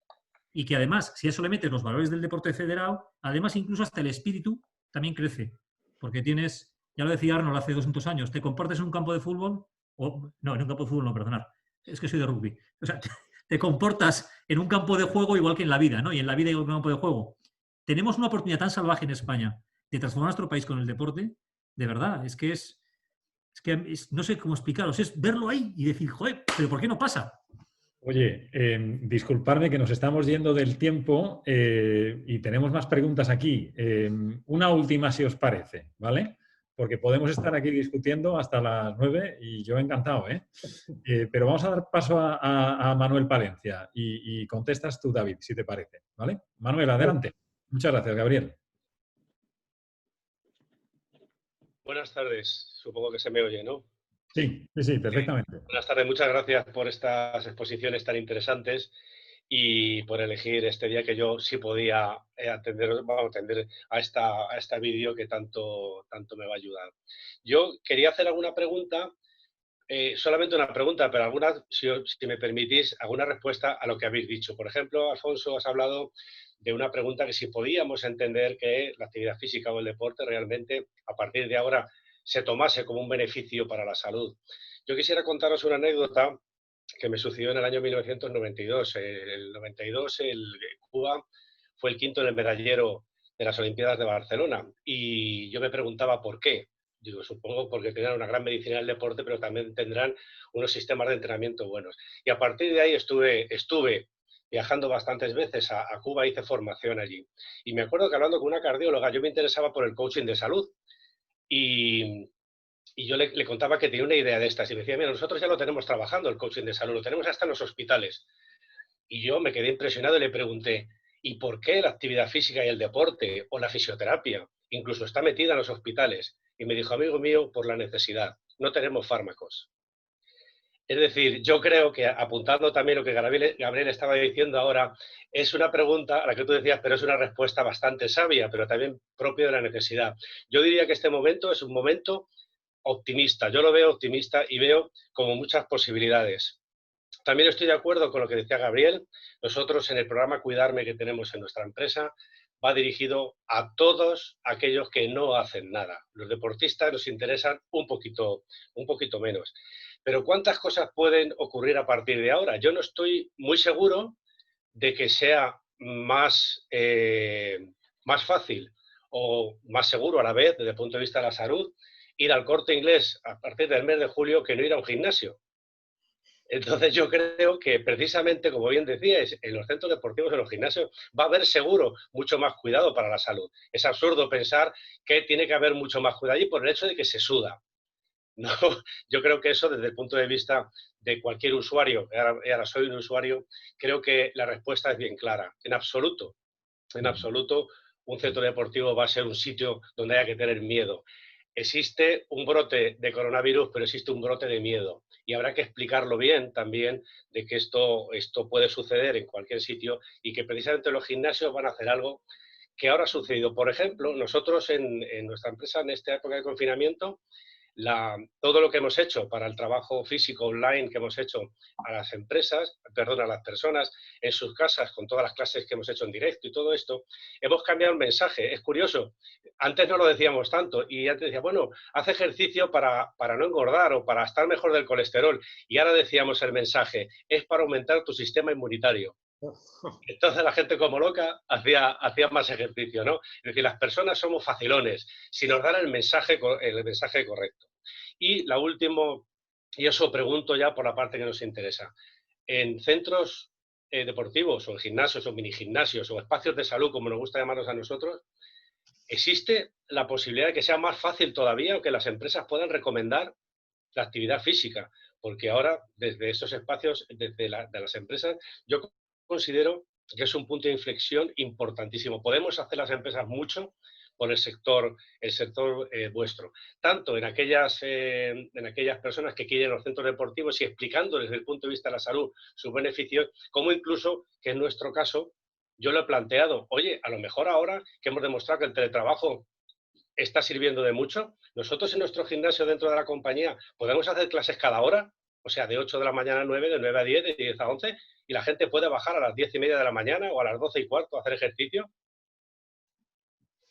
S5: Y que además, si a eso le metes los valores del deporte federado, además incluso hasta el espíritu también crece. Porque tienes, ya lo decía Arnold hace 200 años, te comportes en un campo de fútbol, no, en un campo de fútbol no, perdonad, es que soy de rugby. O sea, te comportas en un campo de juego igual que en la vida, ¿no? Y en la vida igual que en un campo de juego. Tenemos una oportunidad tan salvaje en España de transformar nuestro país con el deporte, de verdad, es que no sé cómo explicaros, es verlo ahí y decir, joder, pero ¿por qué no pasa?
S2: Oye, disculpadme que nos estamos yendo del tiempo y tenemos más preguntas aquí. Una última, si os parece, ¿vale? Porque podemos estar aquí discutiendo hasta las 9 y yo encantado, ¿eh? Pero vamos a dar paso a Manuel Palencia y contestas tú, David, si te parece, ¿vale? Manuel, adelante. Muchas gracias, Gabriel.
S6: Buenas tardes, supongo que se me oye, ¿no?
S2: Sí, perfectamente.
S6: Buenas tardes, muchas gracias por estas exposiciones tan interesantes y por elegir este día que yo sí podía atender a esta vídeo que tanto me va a ayudar. Yo quería hacer alguna pregunta, solamente una pregunta, pero si me permitís, alguna respuesta a lo que habéis dicho. Por ejemplo, Alfonso, has hablado de una pregunta que si podíamos entender que la actividad física o el deporte realmente, a partir de ahora, se tomase como un beneficio para la salud. Yo quisiera contaros una anécdota que me sucedió en el año 1992. El 92, Cuba fue el quinto en el medallero de las Olimpiadas de Barcelona y yo me preguntaba por qué. Digo, supongo porque tendrán una gran medicina del deporte, pero también tendrán unos sistemas de entrenamiento buenos. Y a partir de ahí estuve viajando bastantes veces a Cuba, hice formación allí. Y me acuerdo que hablando con una cardióloga, yo me interesaba por el coaching de salud. Y yo le contaba que tenía una idea de estas y me decía, mira, nosotros ya lo tenemos trabajando, el coaching de salud, lo tenemos hasta en los hospitales. Y yo me quedé impresionado y le pregunté, ¿y por qué la actividad física y el deporte o la fisioterapia incluso está metida en los hospitales? Y me dijo, amigo mío, por la necesidad. No tenemos fármacos. Es decir, yo creo que, apuntando también lo que Gabriel estaba diciendo ahora, es una pregunta a la que tú decías, pero es una respuesta bastante sabia, pero también propio de la necesidad. Yo diría que este momento es un momento optimista. Yo lo veo optimista y veo como muchas posibilidades. También estoy de acuerdo con lo que decía Gabriel. Nosotros en el programa Cuidarme que tenemos en nuestra empresa va dirigido a todos aquellos que no hacen nada. Los deportistas nos interesan un poquito menos. Pero ¿cuántas cosas pueden ocurrir a partir de ahora? Yo no estoy muy seguro de que sea más fácil o más seguro a la vez, desde el punto de vista de la salud, ir al Corte Inglés a partir del mes de julio que no ir a un gimnasio. Entonces yo creo que precisamente, como bien decíais, en los centros deportivos, en los gimnasios, va a haber seguro mucho más cuidado para la salud. Es absurdo pensar que tiene que haber mucho más cuidado allí por el hecho de que se suda. No, yo creo que eso desde el punto de vista de cualquier usuario, y ahora soy un usuario, creo que la respuesta es bien clara. En absoluto, un centro deportivo va a ser un sitio donde haya que tener miedo. Existe un brote de coronavirus, pero existe un brote de miedo. Y habrá que explicarlo bien también de que esto puede suceder en cualquier sitio y que precisamente los gimnasios van a hacer algo que ahora ha sucedido. Por ejemplo, nosotros en nuestra empresa, en esta época de confinamiento, todo lo que hemos hecho para el trabajo físico online que hemos hecho a las empresas, a las personas en sus casas con todas las clases que hemos hecho en directo y todo esto, hemos cambiado el mensaje. Es curioso, antes no lo decíamos tanto y antes decía, bueno, haz ejercicio para no engordar o para estar mejor del colesterol y ahora decíamos el mensaje, es para aumentar tu sistema inmunitario. Entonces la gente como loca hacía más ejercicio, ¿no? Es decir, las personas somos facilones si nos dan el mensaje correcto. Y la última, y eso pregunto ya por la parte que nos interesa, en centros deportivos o en gimnasios o mini gimnasios o espacios de salud, como nos gusta llamarlos a nosotros, ¿existe la posibilidad de que sea más fácil todavía o que las empresas puedan recomendar la actividad física? Porque ahora, desde esos espacios, de las empresas, yo considero que es un punto de inflexión importantísimo. Podemos hacer las empresas mucho por el sector vuestro, tanto en aquellas personas que quieren los centros deportivos y explicando desde el punto de vista de la salud sus beneficios, como incluso que en nuestro caso yo lo he planteado, oye, a lo mejor ahora que hemos demostrado que el teletrabajo está sirviendo de mucho, nosotros en nuestro gimnasio dentro de la compañía podemos hacer clases cada hora, o sea, de 8 de la mañana a 9, de 9 a 10, de 10 a 11, y la gente puede bajar a las 10:30 de la mañana o a las 12:15 a hacer ejercicio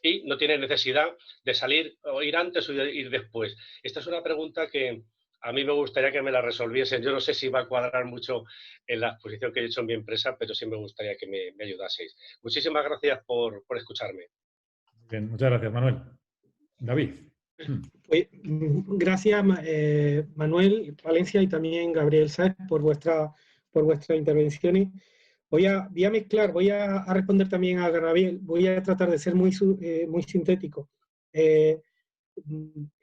S6: y no tiene necesidad de salir o ir antes o ir después. Esta es una pregunta que a mí me gustaría que me la resolviesen. Yo no sé si va a cuadrar mucho en la exposición que he hecho en mi empresa, pero sí me gustaría que me ayudaseis. Muchísimas gracias por escucharme.
S2: Bien, muchas gracias, Manuel. David.
S4: Pues, gracias, Manuel Valencia y también Gabriel Sáez por vuestras intervenciones. Voy a mezclar, voy a responder también a Gabriel, voy a tratar de ser muy sintético. En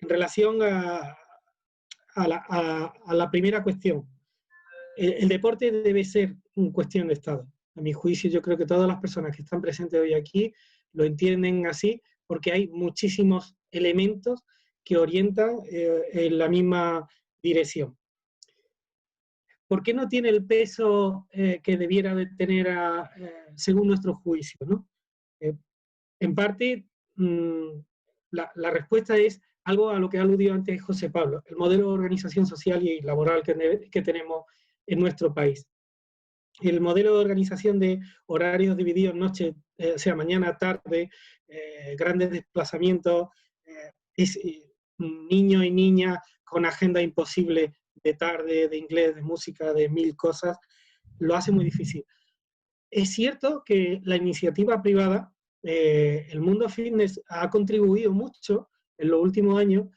S4: relación a la primera cuestión, el deporte debe ser una cuestión de Estado. A mi juicio, yo creo que todas las personas que están presentes hoy aquí lo entienden así, porque hay muchísimos elementos que orientan en la misma dirección. ¿Por qué no tiene el peso que debiera de tener según nuestro juicio, ¿no? En parte, la respuesta es algo a lo que aludió antes José Pablo, el modelo de organización social y laboral que tenemos en nuestro país. El modelo de organización de horarios divididos noche, o sea, mañana, tarde, grandes desplazamientos, niños y niñas con agenda imposible de tarde, de inglés, de música, de 1000 cosas, lo hace muy difícil. Es cierto que la iniciativa privada, el mundo fitness ha contribuido mucho en los últimos años,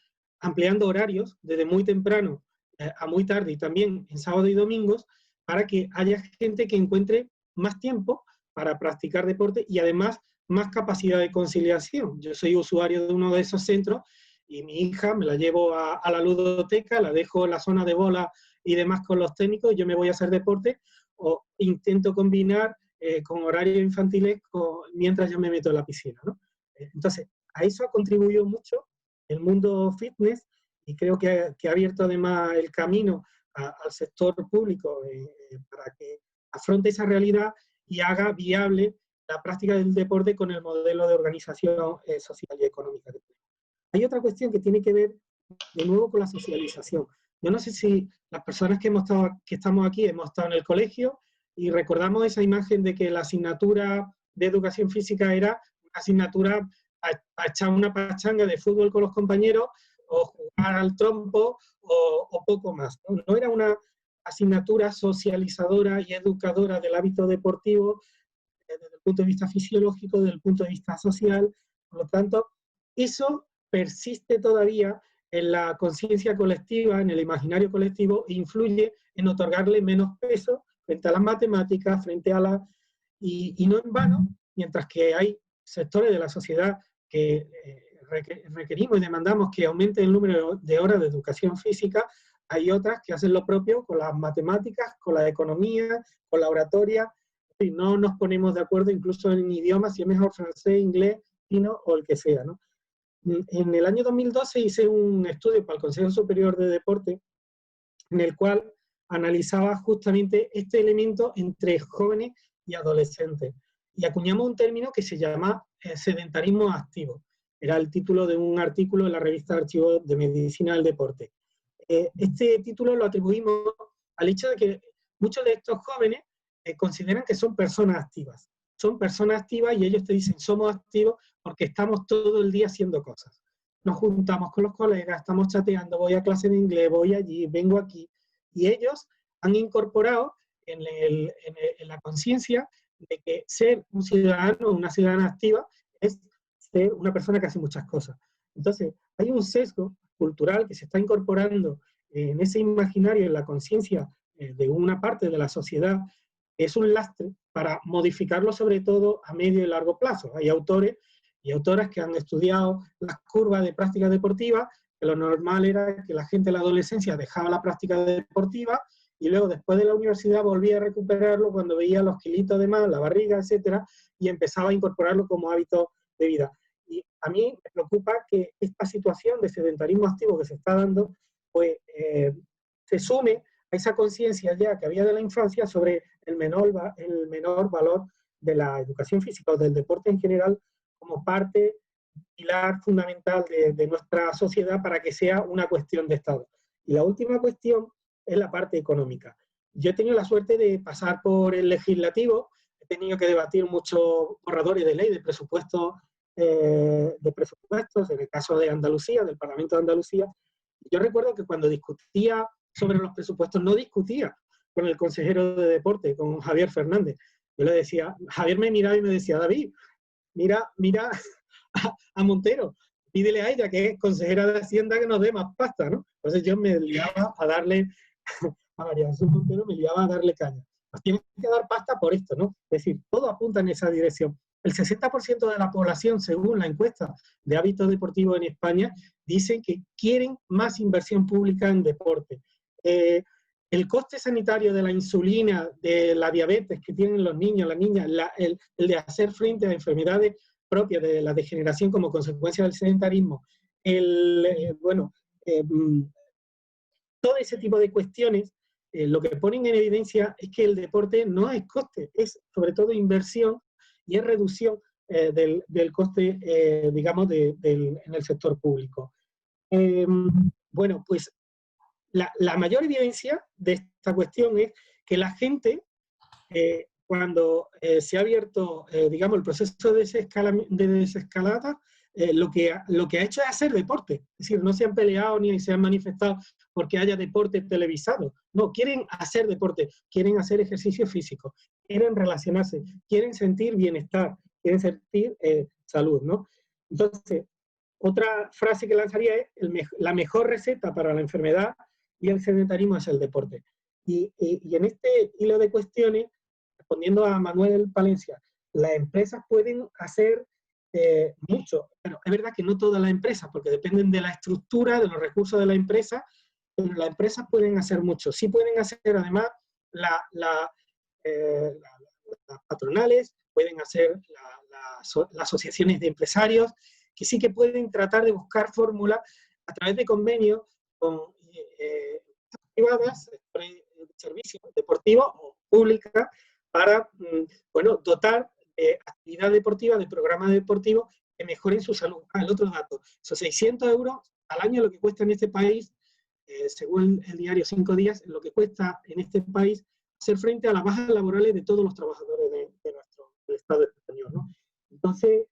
S4: ampliando horarios desde muy temprano a muy tarde y también en sábado y domingos, para que haya gente que encuentre más tiempo para practicar deporte y además más capacidad de conciliación. Yo soy usuario de uno de esos centros y mi hija me la llevo a la ludoteca, la dejo en la zona de bola y demás con los técnicos, y yo me voy a hacer deporte, o intento combinar con horarios infantiles mientras yo me meto en la piscina, ¿no? Entonces, a eso ha contribuido mucho el mundo fitness, y creo que ha abierto además el camino al sector público para que afronte esa realidad y haga viable la práctica del deporte con el modelo de organización social y económica que tenemos. Hay otra cuestión que tiene que ver de nuevo con la socialización. Yo no sé si las personas que estamos aquí hemos estado en el colegio y recordamos esa imagen de que la asignatura de educación física era una asignatura a echar una pachanga de fútbol con los compañeros o jugar al trompo o poco más, ¿no? No era una asignatura socializadora y educadora del hábito deportivo desde el punto de vista fisiológico, desde el punto de vista social. Por lo tanto, eso persiste todavía en la conciencia colectiva, en el imaginario colectivo, e influye en otorgarle menos peso frente a las matemáticas, frente a la... Y no en vano, mientras que hay sectores de la sociedad que requerimos y demandamos que aumente el número de horas de educación física, hay otras que hacen lo propio con las matemáticas, con la economía, con la oratoria, y no nos ponemos de acuerdo incluso en idiomas, si es mejor francés, inglés, chino o el que sea, ¿no? En el año 2012 hice un estudio para el Consejo Superior de Deporte en el cual analizaba justamente este elemento entre jóvenes y adolescentes. Y acuñamos un término que se llama sedentarismo activo. Era el título de un artículo en la revista Archivos de Medicina del Deporte. Este título lo atribuimos al hecho de que muchos de estos jóvenes consideran que son personas activas. Son personas activas y ellos te dicen, somos activos porque estamos todo el día haciendo cosas. Nos juntamos con los colegas, estamos chateando, voy a clase de inglés, voy allí, vengo aquí. Y ellos han incorporado en la conciencia de que ser un ciudadano o una ciudadana activa es ser una persona que hace muchas cosas. Entonces, hay un sesgo cultural que se está incorporando en ese imaginario, en la conciencia de una parte de la sociedad, que es un lastre para modificarlo sobre todo a medio y largo plazo. Hay autores y autoras que han estudiado las curvas de práctica deportiva, que lo normal era que la gente en la adolescencia dejaba la práctica deportiva y luego después de la universidad volvía a recuperarlo cuando veía los kilitos de más, la barriga, etcétera, y empezaba a incorporarlo como hábito de vida. Y a mí me preocupa que esta situación de sedentarismo activo que se está dando, pues se sume a esa conciencia ya que había de la infancia sobre el menor valor de la educación física o del deporte en general como parte, pilar fundamental de nuestra sociedad para que sea una cuestión de Estado. Y la última cuestión es la parte económica. Yo he tenido la suerte de pasar por el legislativo, he tenido que debatir muchos borradores de ley de presupuestos, en el caso de Andalucía, del Parlamento de Andalucía. Yo recuerdo que cuando discutía sobre los presupuestos no discutía con el consejero de deporte, con Javier Fernández. Yo le decía, Javier me miraba y me decía, David, mira a Montero, pídele a ella, que es consejera de Hacienda, que nos dé más pasta, ¿no? Entonces yo me liaba a darle, a María Jesús Montero me liaba a darle caña. Nos tienen que dar pasta por esto, ¿no? Es decir, todo apunta en esa dirección. El 60% de la población, según la encuesta de hábitos deportivos en España, dicen que quieren más inversión pública en deporte. El coste sanitario de la insulina, de la diabetes que tienen los niños, las niñas, el de hacer frente a enfermedades propias de la degeneración como consecuencia del sedentarismo, todo ese tipo de cuestiones, lo que ponen en evidencia es que el deporte no es coste, es sobre todo inversión y es reducción del coste, digamos, en el sector público. Bueno, pues la mayor evidencia de esta cuestión es que la gente, cuando se ha abierto, digamos, el proceso de desescalada, lo que ha hecho es hacer deporte. Es decir, no se han peleado ni se han manifestado porque haya deporte televisado. No, quieren hacer deporte, quieren hacer ejercicio físico, quieren relacionarse, quieren sentir bienestar, quieren sentir salud, ¿no? Entonces, otra frase que lanzaría es, la mejor receta para la enfermedad y el sedentarismo es el deporte. Y en este hilo de cuestiones, respondiendo a Manuel Palencia, las empresas pueden hacer mucho, pero es verdad que no todas las empresas, porque dependen de la estructura, de los recursos de la empresa, pero las empresas pueden hacer mucho. Sí pueden hacer además las patronales, pueden hacer las asociaciones de empresarios, que sí que pueden tratar de buscar fórmulas a través de convenios con privadas, servicios deportivos o públicas, para bueno, dotar de actividad deportiva, de programas deportivos que mejoren su salud. El otro dato, esos 600 euros al año lo que cuesta en este país, según el diario 5 días, lo que cuesta en este país hacer frente a las bajas laborales de todos los trabajadores de nuestro Estado español, ¿no? Entonces,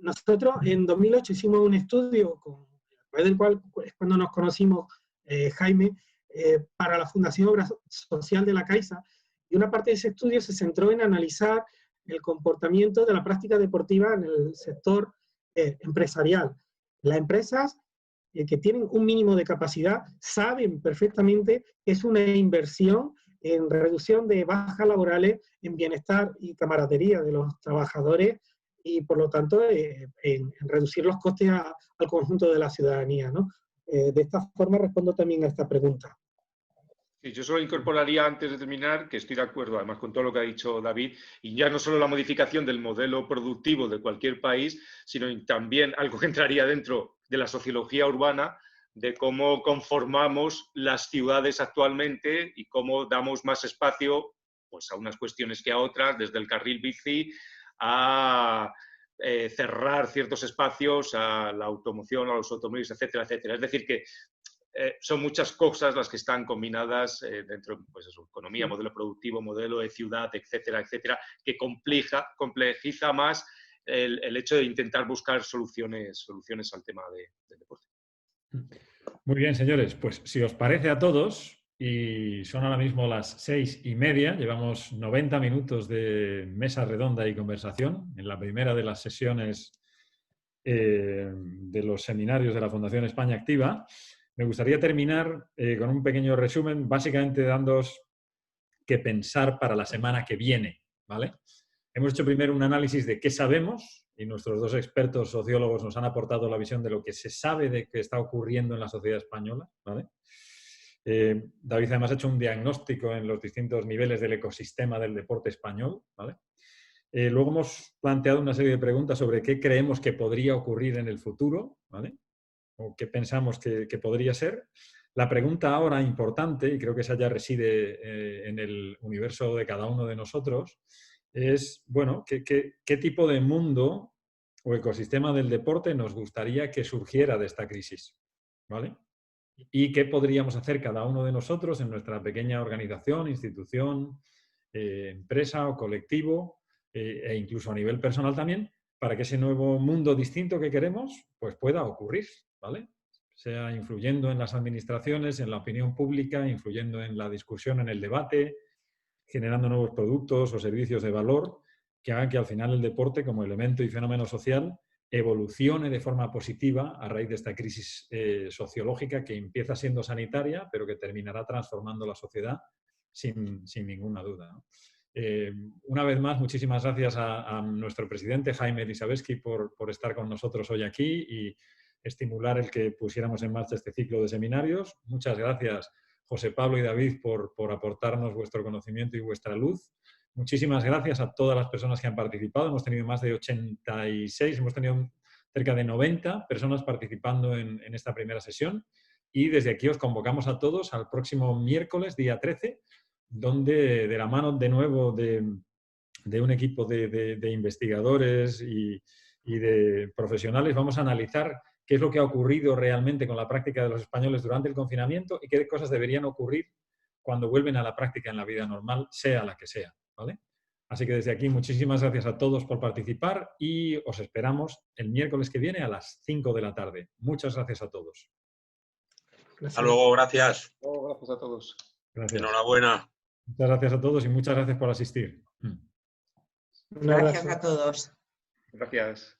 S4: nosotros en 2008 hicimos un estudio, a través del cual es cuando nos conocimos, Jaime, para la Fundación Obra Social de la Caixa, y una parte de ese estudio se centró en analizar el comportamiento de la práctica deportiva en el sector empresarial. Las empresas que tienen un mínimo de capacidad saben perfectamente que es una inversión en reducción de bajas laborales, en bienestar y camaradería de los trabajadores, y por lo tanto en reducir los costes al conjunto de la ciudadanía, ¿no? De esta forma respondo también a esta pregunta.
S3: Sí, yo solo incorporaría, antes de terminar, que estoy de acuerdo además con todo lo que ha dicho David, y ya no solo la modificación del modelo productivo de cualquier país, sino también algo que entraría dentro de la sociología urbana, de cómo conformamos las ciudades actualmente y cómo damos más espacio, pues, a unas cuestiones que a otras, desde el carril bici a cerrar ciertos espacios a la automoción, a los automóviles, etcétera, etcétera. Es decir, que son muchas cosas las que están combinadas dentro de, pues eso, economía, modelo productivo, modelo de ciudad, etcétera, etcétera, que complejiza más el hecho de intentar buscar soluciones al tema del deporte.
S2: Muy bien, señores, pues si os parece a todos, y son ahora mismo las 6:30, llevamos 90 minutos de mesa redonda y conversación en la primera de las sesiones de los seminarios de la Fundación España Activa. Me gustaría terminar con un pequeño resumen, básicamente dándoos que pensar para la semana que viene, ¿vale? Hemos hecho primero un análisis de qué sabemos, y nuestros dos expertos sociólogos nos han aportado la visión de lo que se sabe de que está ocurriendo en la sociedad española, ¿vale? David además ha hecho un diagnóstico en los distintos niveles del ecosistema del deporte español, ¿vale? Luego hemos planteado una serie de preguntas sobre qué creemos que podría ocurrir en el futuro, ¿vale? O qué pensamos que podría ser. La pregunta ahora importante, y creo que esa ya reside en el universo de cada uno de nosotros, es, bueno, ¿qué tipo de mundo o ecosistema del deporte nos gustaría que surgiera de esta crisis? ¿Vale? Y qué podríamos hacer cada uno de nosotros en nuestra pequeña organización, institución, empresa o colectivo, e incluso a nivel personal también, para que ese nuevo mundo distinto que queremos pues pueda ocurrir, ¿vale? Sea influyendo en las administraciones, en la opinión pública, influyendo en la discusión, en el debate, generando nuevos productos o servicios de valor que hagan que al final el deporte, como elemento y fenómeno social, evolucione de forma positiva a raíz de esta crisis sociológica que empieza siendo sanitaria, pero que terminará transformando la sociedad sin ninguna duda, ¿no? Una vez más, muchísimas gracias a nuestro presidente Jaime Elisabetsky por estar con nosotros hoy aquí y estimular el que pusiéramos en marcha este ciclo de seminarios. Muchas gracias, José Pablo y David, por aportarnos vuestro conocimiento y vuestra luz. Muchísimas gracias a todas las personas que han participado. Hemos tenido más de 86, hemos tenido cerca de 90 personas participando en esta primera sesión. Y desde aquí os convocamos a todos al próximo miércoles, día 13, donde de la mano de nuevo de un equipo de investigadores y de profesionales vamos a analizar qué es lo que ha ocurrido realmente con la práctica de los españoles durante el confinamiento y qué cosas deberían ocurrir cuando vuelven a la práctica en la vida normal, sea la que sea, ¿vale? Así que desde aquí muchísimas gracias a todos por participar y os esperamos el miércoles que viene a las 5 de la tarde. Muchas gracias a todos.
S1: Hasta luego, gracias.
S3: Gracias a todos.
S2: Gracias.
S1: Enhorabuena.
S2: Muchas gracias a todos y muchas gracias por asistir.
S7: Gracias a todos.
S3: Gracias.